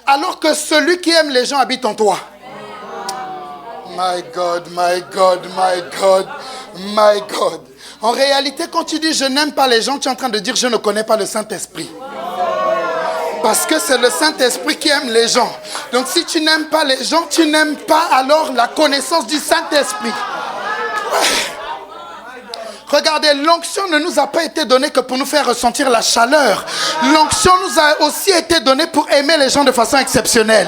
alors que celui qui aime les gens habite en toi? My God, my God, my God, my God. En réalité, quand tu dis je n'aime pas les gens, tu es en train de dire je ne connais pas le Saint-Esprit. Parce que c'est le Saint-Esprit qui aime les gens. Donc si tu n'aimes pas les gens, tu n'aimes pas alors la connaissance du Saint-Esprit. Ouais. Regardez, l'onction ne nous a pas été donnée que pour nous faire ressentir la chaleur. L'onction nous a aussi été donnée pour aimer les gens de façon exceptionnelle.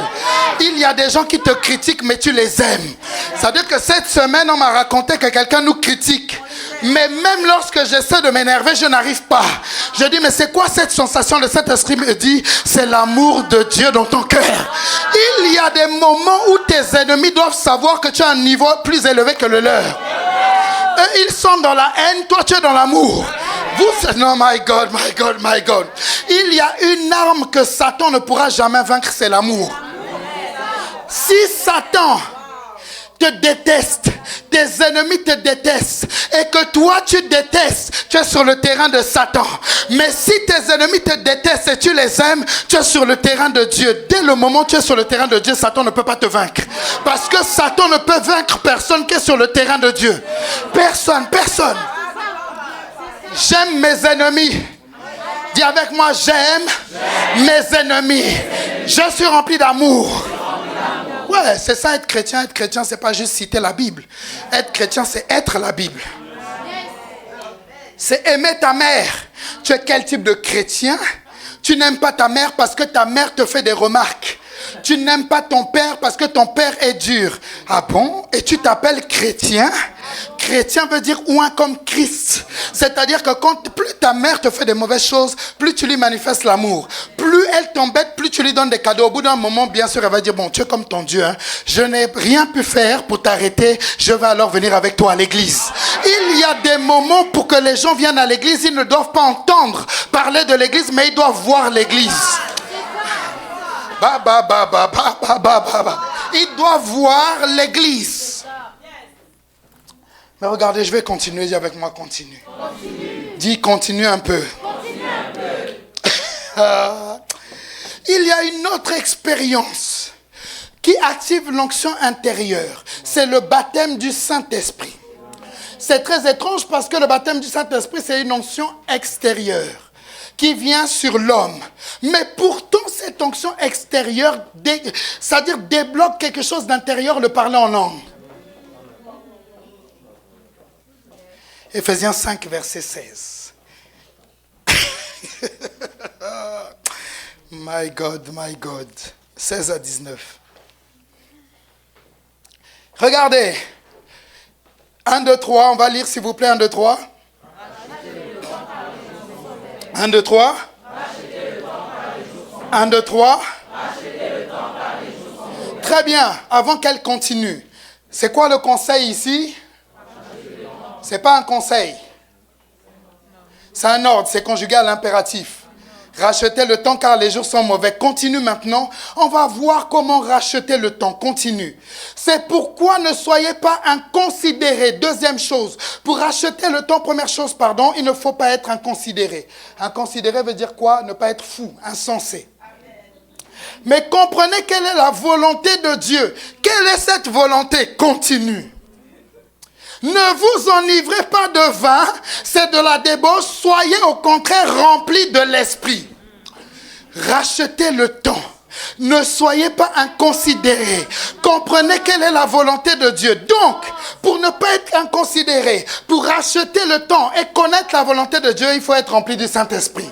Il y a des gens qui te critiquent, mais tu les aimes. Ça veut dire que cette semaine, on m'a raconté que quelqu'un nous critique. Mais même lorsque j'essaie de m'énerver, je n'arrive pas. Je dis, mais c'est quoi cette sensation? Le Saint-Esprit me dit, c'est l'amour de Dieu dans ton cœur. Il y a des moments où tes ennemis doivent savoir que tu as un niveau plus élevé que le leur. Eux, ils sont dans la haine, toi tu es dans l'amour. Vous, non, my God, my God, my God. Il y a une arme que Satan ne pourra jamais vaincre, c'est l'amour. Si Satan te déteste, tes ennemis te détestent et que toi tu détestes, tu es sur le terrain de Satan. Mais si tes ennemis te détestent et tu les aimes, tu es sur le terrain de Dieu. Dès le moment où tu es sur le terrain de Dieu, Satan ne peut pas te vaincre. Parce que Satan ne peut vaincre personne qui est sur le terrain de Dieu. Personne, personne. J'aime mes ennemis. Dis avec moi, j'aime mes ennemis. Je suis rempli d'amour. Ouais, c'est ça être chrétien. Être chrétien, c'est pas juste citer la Bible. Être chrétien, c'est être la Bible. C'est aimer ta mère. Tu es quel type de chrétien? Tu n'aimes pas ta mère parce que ta mère te fait des remarques. Tu n'aimes pas ton père parce que ton père est dur. Ah bon? Et tu t'appelles chrétien? Chrétien veut dire ouin comme Christ. C'est-à-dire que plus ta mère te fait des mauvaises choses, plus tu lui manifestes l'amour. Plus elle t'embête, plus tu lui donnes des cadeaux. Au bout d'un moment, bien sûr, elle va dire, bon, tu es comme ton Dieu. Hein. Je n'ai rien pu faire pour t'arrêter. Je vais alors venir avec toi à l'église. Il y a des moments pour que les gens viennent à l'église. Ils ne doivent pas entendre parler de l'église, mais ils doivent voir l'église. Ils doivent voir l'église. Mais regardez, je vais continuer. Dis avec moi, continue. Dis, continue un peu. Il y a une autre expérience qui active l'onction intérieure. C'est le baptême du Saint-Esprit. C'est très étrange parce que le baptême du Saint-Esprit, c'est une onction extérieure qui vient sur l'homme. Mais pourtant, cette onction extérieure, c'est-à-dire débloque quelque chose d'intérieur, le parler en langue. Éphésiens 5, verset 16. My God, my God. 16 à 19. Regardez. 1, 2, 3. On va lire, s'il vous plaît. 1, 2, 3. 1, 2, 3. 1, 2, 3. Très bien. Avant qu'elle continue. C'est quoi le conseil ici? C'est pas un conseil. C'est un ordre. C'est conjugué à l'impératif. Racheter le temps car les jours sont mauvais. Continue maintenant. On va voir comment racheter le temps. Continue. C'est pourquoi ne soyez pas inconsidérés. Deuxième chose. Pour racheter le temps, première chose, pardon, il ne faut pas être inconsidéré. Inconsidéré veut dire quoi? Ne pas être fou, insensé. Mais comprenez quelle est la volonté de Dieu. Quelle est cette volonté? Continue. Ne vous enivrez pas de vin, c'est de la débauche, soyez au contraire remplis de l'esprit. Rachetez le temps. Ne soyez pas inconsidérés. Comprenez quelle est la volonté de Dieu. Donc, pour ne pas être inconsidéré, pour racheter le temps et connaître la volonté de Dieu, il faut être rempli du Saint-Esprit.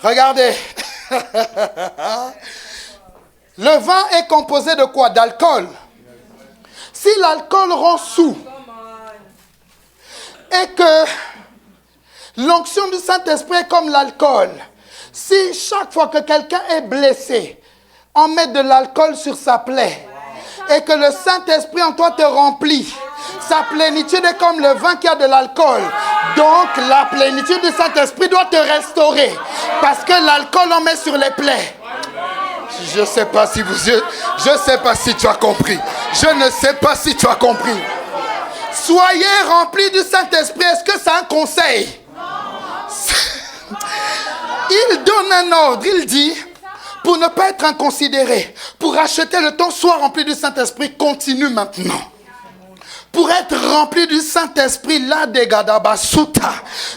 Regardez. Le vin est composé de quoi? D'alcool. Si l'alcool rend saoul et que l'onction du Saint-Esprit est comme l'alcool, si chaque fois que quelqu'un est blessé, on met de l'alcool sur sa plaie et que le Saint-Esprit en toi te remplit, sa plénitude est comme le vin qui a de l'alcool. Donc la plénitude du Saint-Esprit doit te restaurer parce que l'alcool on met sur les plaies. Je ne sais pas si tu as compris. Je ne sais pas si tu as compris. Soyez remplis du Saint-Esprit. Est-ce que c'est un conseil? Il donne un ordre. Il dit, pour ne pas être inconsidéré, pour racheter le temps, sois rempli du Saint-Esprit. Continue maintenant. Pour être rempli du Saint-Esprit, là des Gadabasuta,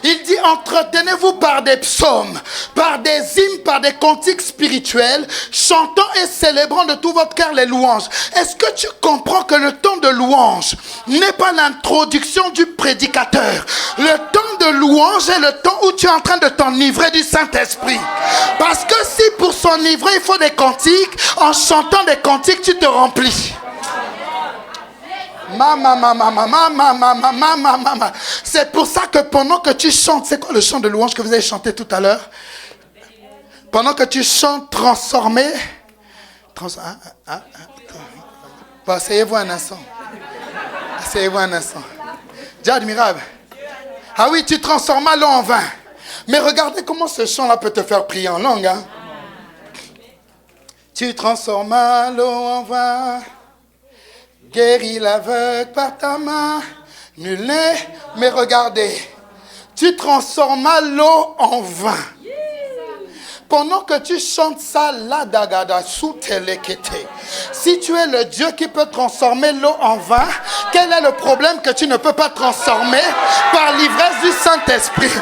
il dit entretenez-vous par des psaumes, par des hymnes, par des cantiques spirituels, chantant et célébrant de tout votre cœur les louanges. Est-ce que tu comprends que le temps de louange n'est pas l'introduction du prédicateur? Le temps de louange est le temps où tu es en train de t'enivrer du Saint-Esprit. Parce que si pour s'enivrer il faut des cantiques, en chantant des cantiques tu te remplis. C'est pour ça que pendant que tu chantes, c'est quoi le chant de louange que vous avez chanté tout à l'heure? Pendant que tu chantes, transformé. Bon, asseyez-vous un instant. Asseyez-vous un instant. Dieu admirable. Ah oui, tu transformas l'eau en vin. Mais regardez comment ce chant-là peut te faire prier en langue. Hein? Tu transformas l'eau en vin. Guéris l'aveugle par ta main, nul n'est, mais regardez, tu transformas l'eau en vin. Pendant que tu chantes ça, la dagada sous telekete. Si tu es le Dieu qui peut transformer l'eau en vin, quel est le problème que tu ne peux pas transformer par l'ivresse du Saint-Esprit?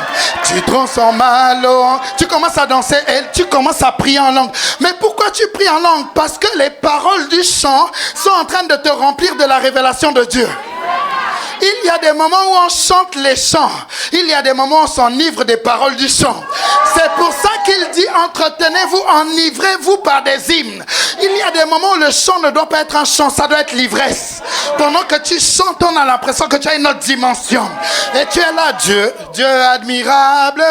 Tu transformas l'eau, tu commences à danser et tu commences à prier en langue. Mais pourquoi tu pries en langue? Parce que les paroles du chant sont en train de te remplir de la révélation de Dieu. Il y a des moments où on chante les chants. Il y a des moments où on s'enivre des paroles du chant. C'est pour ça qu'il dit entretenez-vous, enivrez-vous par des hymnes. Il y a des moments où le chant ne doit pas être un chant, ça doit être l'ivresse. Pendant que tu chantes, on a l'impression que tu as une autre dimension. Et tu es là, Dieu, Dieu admirable,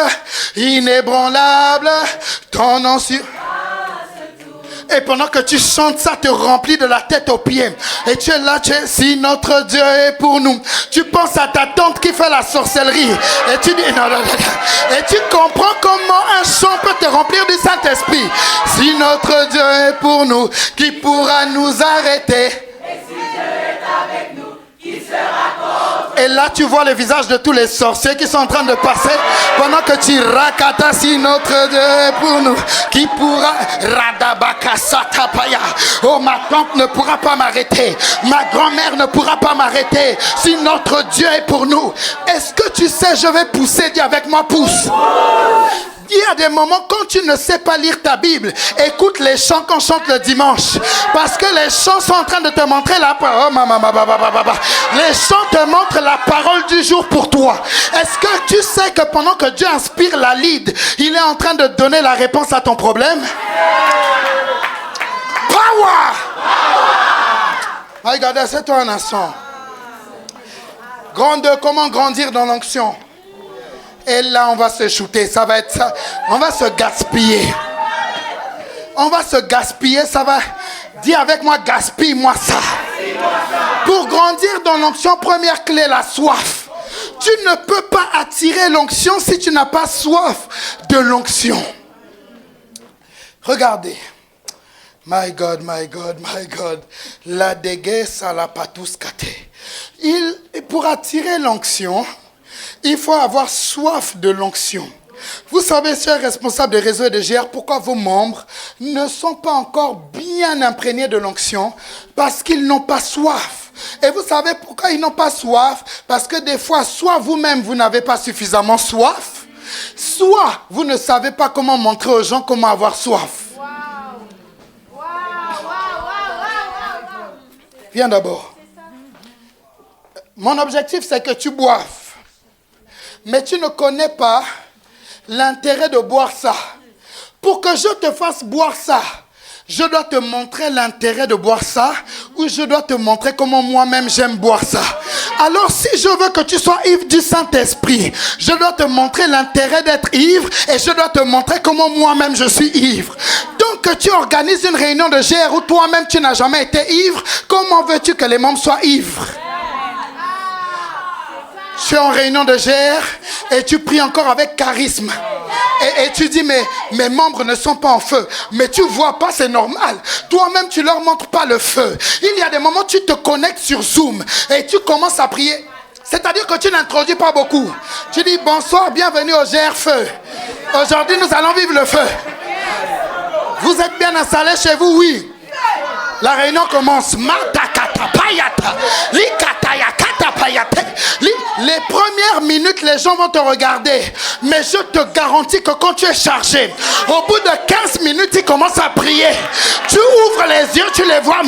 inébranlable, ton nom sur... Et pendant que tu chantes ça, te remplit de la tête aux pieds. Et tu es là, si notre Dieu est pour nous. Tu penses à ta tante qui fait la sorcellerie. Et tu dis, non. Et tu comprends comment un chant peut te remplir du Saint-Esprit. Si notre Dieu est pour nous, qui pourra nous arrêter? Et si Dieu est avec nous, qui sera contre? Et là, tu vois les visages de tous les sorciers qui sont en train de passer. Pendant que tu racatas, si notre Dieu est pour nous, qui pourra... Oh, ma tante ne pourra pas m'arrêter. Ma grand-mère ne pourra pas m'arrêter. Si notre Dieu est pour nous. Est-ce que tu sais, je vais pousser, dis avec moi, pousse. Il y a des moments quand tu ne sais pas lire ta Bible, écoute les chants qu'on chante le dimanche. Parce que les chants sont en train de te montrer la parole. Les chants te montrent la parole du jour pour toi. Est-ce que tu sais que pendant que Dieu inspire la lead, il est en train de donner la réponse à ton problème? Power! Regardez, c'est toi un instant. Comment grandir dans l'onction? Et là, on va se shooter. Ça va être ça. On va se gaspiller. On va se gaspiller. Ça va. Dis avec moi, gaspille-moi ça. Pour grandir dans l'onction, première clé, la soif. Tu ne peux pas attirer l'onction si tu n'as pas soif de l'onction. Regardez. My God, my God, my God. La dégué salapatus kate. Pour attirer l'onction, il faut avoir soif de l'onction. Vous savez, chers responsables de réseau et de GR, pourquoi vos membres ne sont pas encore bien imprégnés de l'onction? Parce qu'ils n'ont pas soif. Et vous savez pourquoi ils n'ont pas soif? Parce que des fois, soit vous-même, vous n'avez pas suffisamment soif, soit vous ne savez pas comment montrer aux gens comment avoir soif. Viens d'abord. Mon objectif, c'est que tu boives. Mais tu ne connais pas l'intérêt de boire ça. Pour que je te fasse boire ça, je dois te montrer l'intérêt de boire ça, ou je dois te montrer comment moi-même j'aime boire ça. Alors si je veux que tu sois ivre du Saint-Esprit, je dois te montrer l'intérêt d'être ivre, et je dois te montrer comment moi-même je suis ivre. Donc que tu organises une réunion de GR où toi-même tu n'as jamais été ivre, comment veux-tu que les membres soient ivres? Tu es en réunion de GR et tu pries encore avec charisme. Et tu dis, mais mes membres ne sont pas en feu. Mais tu vois pas, c'est normal. Toi-même, tu leur montres pas le feu. Il y a des moments où tu te connectes sur Zoom et tu commences à prier. C'est-à-dire que tu n'introduis pas beaucoup. Tu dis, bonsoir, bienvenue au GR Feu. Aujourd'hui, nous allons vivre le feu. Vous êtes bien installés chez vous? Oui. La réunion commence. Les premières minutes, les gens vont te regarder. Mais je te garantis que quand tu es chargé, au bout de 15 minutes, ils commencent à prier. Tu ouvres les yeux, tu les vois.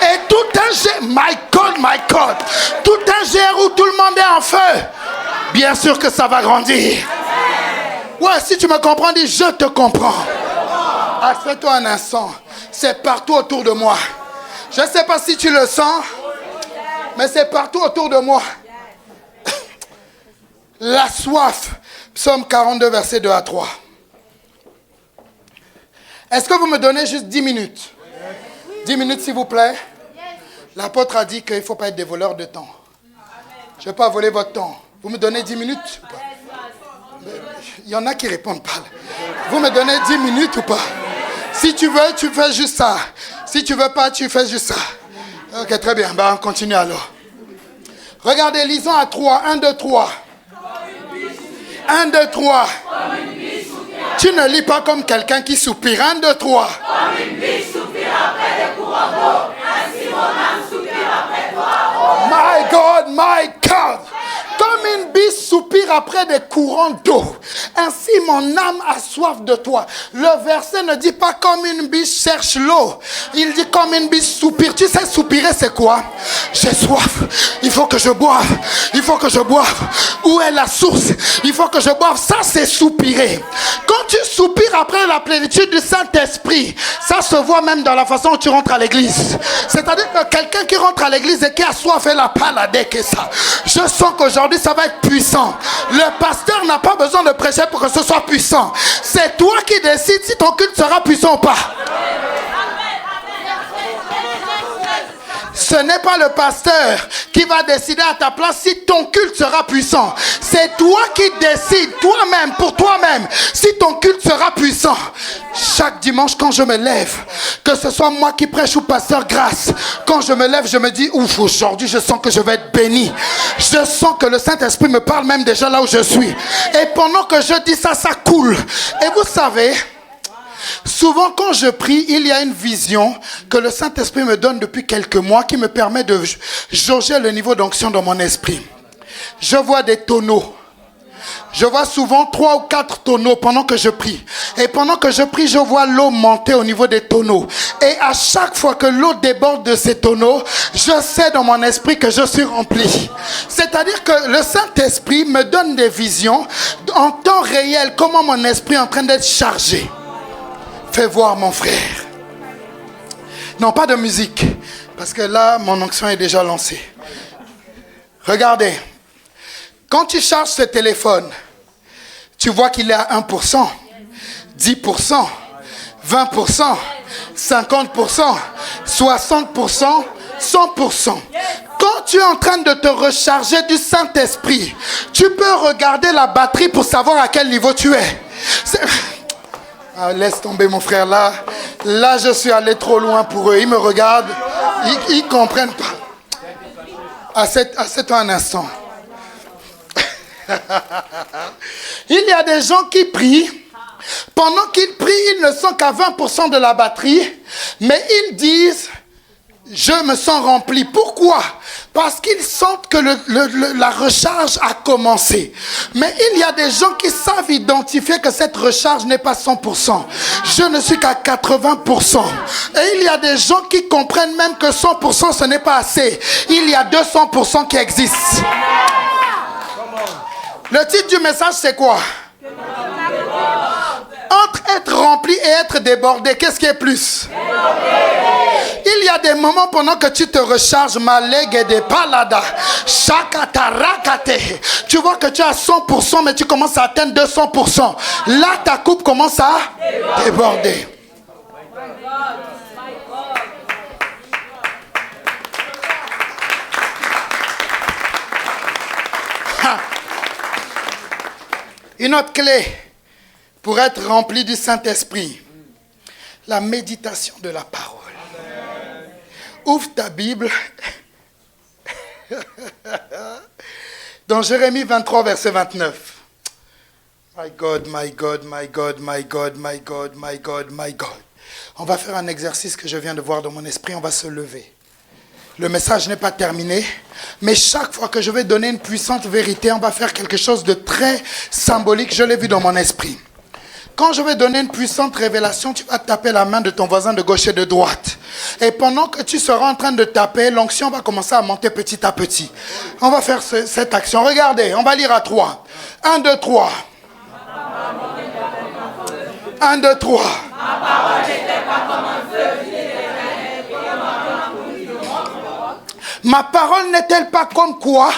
Et tout un GR, my God. Tout un GR où tout le monde est en feu. Bien sûr que ça va grandir. Ouais, si tu me comprends, dis je te comprends. Assieds-toi un instant. C'est partout autour de moi. Je ne sais pas si tu le sens, mais c'est partout autour de moi. La soif. Psaume 42, verset 2 à 3. Est-ce que vous me donnez juste 10 minutes? 10 minutes, s'il vous plaît. L'apôtre a dit qu'il ne faut pas être des voleurs de temps. Je ne vais pas voler votre temps. Vous me donnez 10 minutes? Il y en a qui ne répondent pas. Vous me donnez 10 minutes ou pas? Si tu veux, tu fais juste ça. Si tu ne veux pas, tu fais juste ça. Ok, très bien. Ben, on continue alors. Regardez, lisons à 3. 1, 2, 3. 1, 2, 3. Tu ne lis pas comme quelqu'un qui soupire. 1, 2, 3. Comme une biche soupire après des courants d'eau. Ainsi mon âme soupire après toi. Oh. My God, my God. Comme une biche soupire après des courants d'eau, ainsi mon âme a soif de toi. Le verset ne dit pas comme une biche cherche l'eau. Il dit comme une biche soupire. Tu sais, soupirer, c'est quoi? J'ai soif. Il faut que je boive. Il faut que je boive. Où est la source? Il faut que je boive. Ça, c'est soupirer. Quand tu soupires après la plénitude du Saint-Esprit, ça se voit même dans la façon dont tu rentres à l'église. C'est-à-dire que quelqu'un qui rentre à l'église et qui a soif et la palade que ça. Je sens qu'aujourd'hui, ça va être puissant. Le pasteur n'a pas besoin de prêcher pour que ce soit puissant. C'est toi qui décides si ton culte sera puissant ou pas. Ce n'est pas le pasteur qui va décider à ta place si ton culte sera puissant. C'est toi qui décides, toi-même, pour toi-même, si ton culte sera puissant. Chaque dimanche, quand je me lève, que ce soit moi qui prêche ou pasteur Grâce, quand je me lève, je me dis, ouf, aujourd'hui, je sens que je vais être béni. Je sens que le Saint-Esprit me parle même déjà là où je suis. Et pendant que je dis ça, ça coule. Et vous savez, souvent quand je prie, il y a une vision que le Saint-Esprit me donne depuis quelques mois qui me permet de jauger le niveau d'onction dans mon esprit. Je vois des tonneaux. Je vois souvent 3 ou 4 tonneaux pendant que je prie. Et pendant que je prie, je vois l'eau monter au niveau des tonneaux. Et à chaque fois que l'eau déborde de ces tonneaux, je sais dans mon esprit que je suis rempli. C'est-à-dire que le Saint-Esprit me donne des visions en temps réel, comment mon esprit est en train d'être chargé. Fais voir mon frère. Non, pas de musique. Parce que là, mon onction est déjà lancée. Regardez. Quand tu charges ce téléphone, tu vois qu'il est à 1%, 10%, 20%, 50%, 60%, 100%. Quand tu es en train de te recharger du Saint-Esprit, tu peux regarder la batterie pour savoir à quel niveau tu es. Ah, laisse tomber mon frère, là je suis allé trop loin pour eux. Ils me regardent, ils ne comprennent pas. Assieds-toi un instant. Il y a des gens qui prient. Pendant qu'ils prient, ils ne sont qu'à 20% de la batterie, mais ils disent, je me sens rempli. Pourquoi? Parce qu'ils sentent que la recharge a commencé. Mais il y a des gens qui savent identifier que cette recharge n'est pas 100%. Je ne suis qu'à 80%. Et il y a des gens qui comprennent même que 100% ce n'est pas assez. Il y a 200% qui existent. Le titre du message, c'est quoi? Entre être rempli et être débordé, qu'est-ce qui est plus? Il y a des moments pendant que tu te recharges, malègue des palada, chakatarakate. Tu vois que tu as 100%, mais tu commences à atteindre 200%. Là, ta coupe commence à déborder. Une autre clé pour être rempli du Saint-Esprit, la méditation de la parole. Ouvre ta Bible dans Jérémie 23, verset 29. My God, my God, my God, my God, my God, my God, my God. On va faire un exercice que je viens de voir dans mon esprit, on va se lever. Le message n'est pas terminé, mais chaque fois que je vais donner une puissante vérité, on va faire quelque chose de très symbolique. Je l'ai vu dans mon esprit. Quand je vais donner une puissante révélation, tu vas taper la main de ton voisin de gauche et de droite. Et pendant que tu seras en train de taper, l'onction va commencer à monter petit à petit. On va faire cette action. Regardez, on va lire à 3. 1, 2, 3. 1, 2, 3. Ma parole n'est-elle pas comme quoi?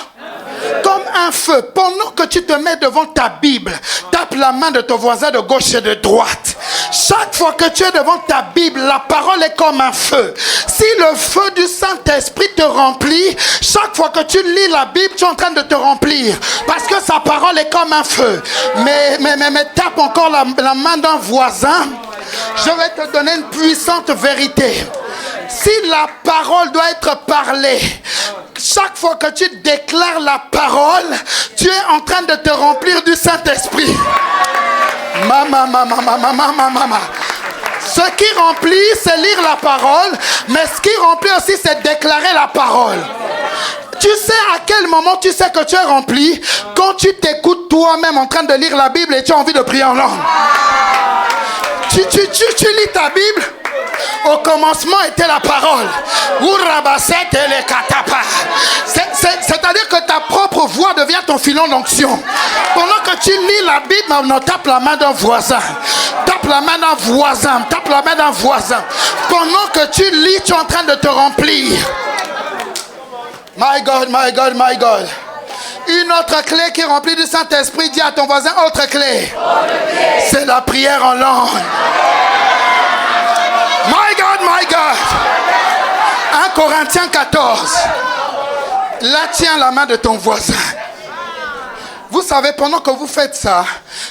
Comme un feu. Pendant que tu te mets devant ta Bible, tape la main de ton voisin de gauche et de droite. Chaque fois que tu es devant ta Bible, la parole est comme un feu. Si le feu du Saint-Esprit te remplit, chaque fois que tu lis la Bible, tu es en train de te remplir. Parce que sa parole est comme un feu. Mais tape encore la main d'un voisin. Je vais te donner une puissante vérité. Si la parole doit être parlée, chaque fois que tu déclares la parole, tu es en train de te remplir du Saint-Esprit. Mama. Ce qui remplit, c'est lire la parole, mais ce qui remplit aussi, c'est déclarer la parole. Tu sais à quel moment tu sais que tu es rempli? Quand tu t'écoutes toi-même en train de lire la Bible et tu as envie de prier en langue. Tu lis ta Bible. Au commencement était la parole. C'est-à-dire que ta propre voix devient ton filon d'onction. Pendant que tu lis la Bible, on tape la main d'un voisin. Tape la main d'un voisin. Tape la main d'un voisin. Pendant que tu lis, tu es en train de te remplir. My God, my God, my God. Une autre clé qui est remplie du Saint-Esprit, dis à ton voisin, autre clé. C'est la prière en langue. My God, my God. 1 Corinthiens 14. Là, tiens la main de ton voisin. Vous savez, pendant que vous faites ça,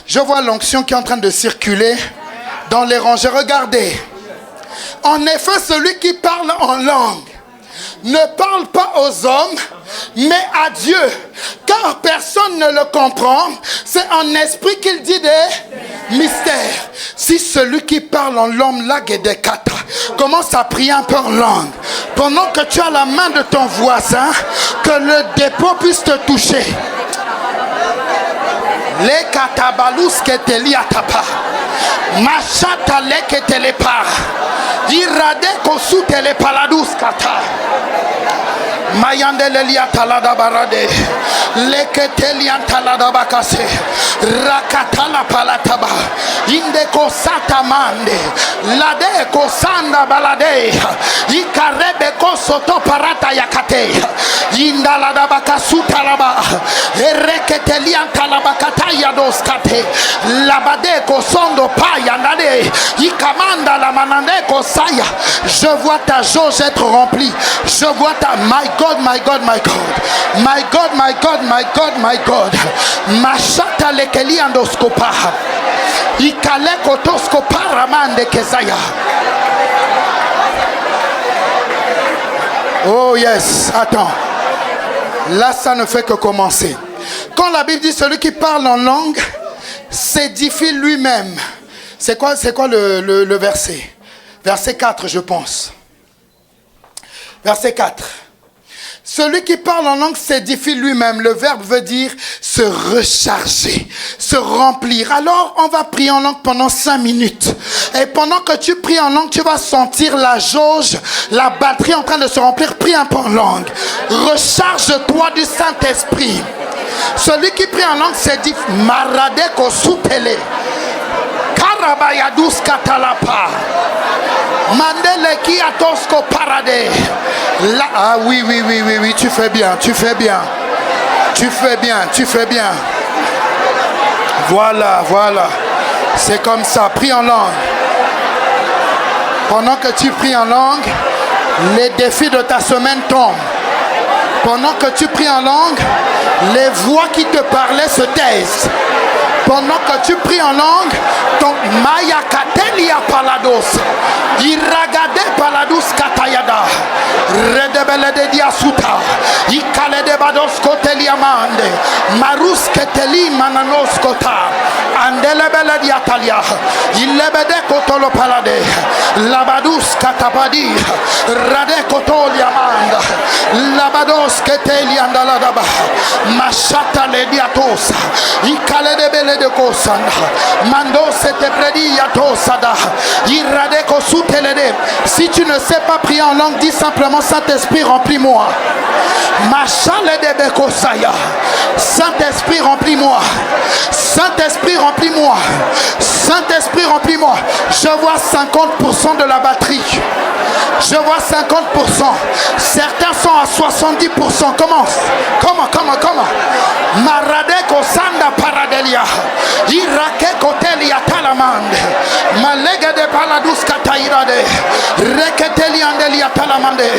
je vois l'onction qui est en train de circuler dans les rangées. Regardez. En effet, celui qui parle en langue ne parle pas aux hommes, mais à Dieu, car personne ne le comprend. C'est en esprit qu'il dit des mystères. Si celui qui parle en langue lagedekata commence à prier un peu en langue, pendant que tu as la main de ton voisin, que le dépôt puisse te toucher. Les katabalus que te liatapa, machata le que te le par, irade kosu te le paladus kata. Mayande lelia talada barade, leketelian talada bakase, rakatala palataba, inde kosata mande, lade kosanda balade, ikarebe kosoto parata yakate, indalada bakasuta laba, ereketelian talabakata yadoskate, labade kosondo payandade, ikamanda la manande kosaya. Je vois ta jauge être remplie. Je vois ta my God, my God, my God. My God, my God, my God, my God. Mashata lekeli andoskopa. Ikale kotoskopa ramande kezaya. Oh yes, attends. Là, ça ne fait que commencer. Quand la Bible dit celui qui parle en langue s'édifie lui-même. C'est quoi le verset? Verset 4, je pense. Verset 4. Celui qui parle en langue s'édifie lui-même. Le verbe veut dire se recharger, se remplir. Alors, on va prier en langue pendant 5 minutes. Et pendant que tu pries en langue, tu vas sentir la jauge, la batterie en train de se remplir. Prie un peu en langue. Recharge-toi du Saint-Esprit. Celui qui prie en langue s'édifie. Maradeko soupele. Karabayadus katalapa. Mandele ki atosko parade. Là, ah oui, tu fais bien. Voilà. C'est comme ça, prie en langue. Pendant que tu pries en langue, les défis de ta semaine tombent. Pendant que tu pries en langue, les voix qui te parlaient se taisent. Pendant que tu pries en langue, ton Maya Katelia Palados, Iragade Palados Katayada, Redebele de Diasuta, Ikale de Bados Koteliamande, Marus Keteli Mananos Kota, Andelebele Diatalia, Ilebede Kotolo Palade, Labadus Katapadi, Rade Kotoliamanda, Labados Keteliandaladaba, Machata le Diatosa, Ikale de Bele de Kosanda, Mando sete predi yatosada, Iradeko sutelede. Si tu ne sais pas prier en langue, dis simplement Saint-Esprit remplis-moi. Machale de Bekosaya. Saint-Esprit remplis-moi. Saint-Esprit remplis-moi. Saint-Esprit remplis-moi. Je vois 50% de la batterie. Je vois 50%. Certains sont à 70%. Comment? Maradeko sanda paradelia. Irake kotelia talamande. Malega de paladus katairade. Reketeli andelia talamande.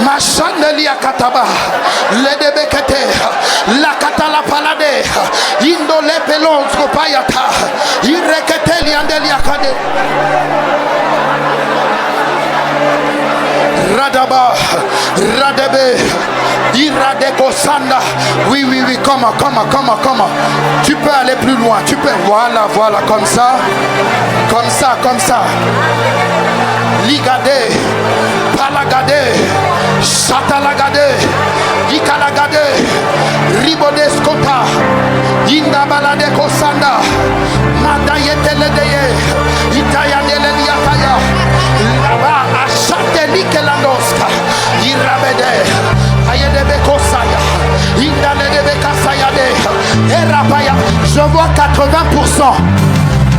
Machandelia kataba. Ledebekete. La katala palade. Indole pelons kopayata. Ireketeli andelia kade. Radaba, Radebe, Iradeko Sanda. Oui, comment. Tu peux aller plus loin. Tu peux. Voilà, comme ça. Ligade, Palagade, Chatalagade, Ikalagade, Ribodeskota, Indabaladeko Sanda, Madayeteledeye, Itayadeliataya, Laba, Achatelikelandoska, Irabede, Ayedebekosaya, Indaledebekasayade, Erapaya. Je vois 80%.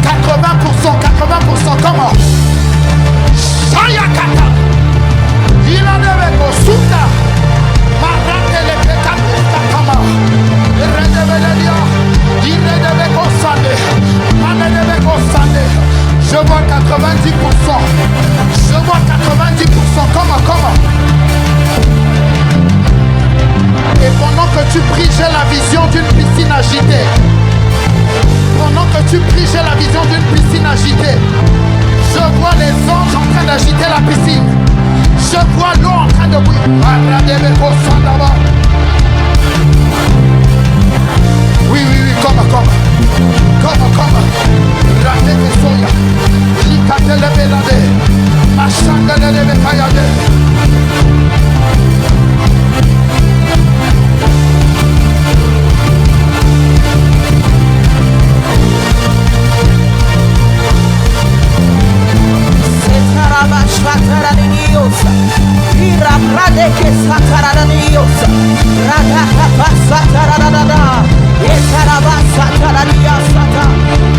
80%, comment? Sayakata, Iladebekosunda, Maratelepekakusta Kama, Redebeledia, Iledebekosande, Manedebekosande. Je vois 90%. Comment? Et pendant que tu pries, j'ai la vision d'une piscine agitée. Je vois les anges en train d'agiter la piscine. Je vois l'eau en train de bouillir. Oui, comme. Ratete soya. Likatele belade. Machangale bekayade.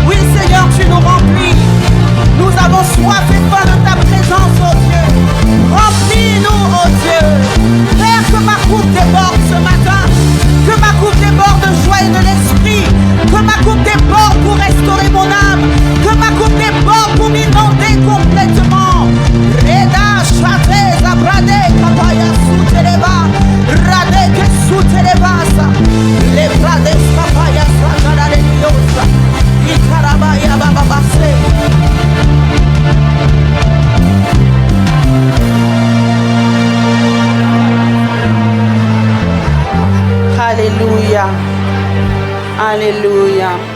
Oui Seigneur, tu nous remplis. Nous avons soif et faim de ta présence, oh Dieu. Remplis-nous, oh Dieu. Père, que ma coupe déborde ce matin. Que ma coupe déborde de joie et de l'esprit. Que ma coupe déborde pour restaurer mon âme. Que ma coupe déborde pour m'inonder complètement. Reda, chate, zabrade, kapaya, souteleba. Alléluia.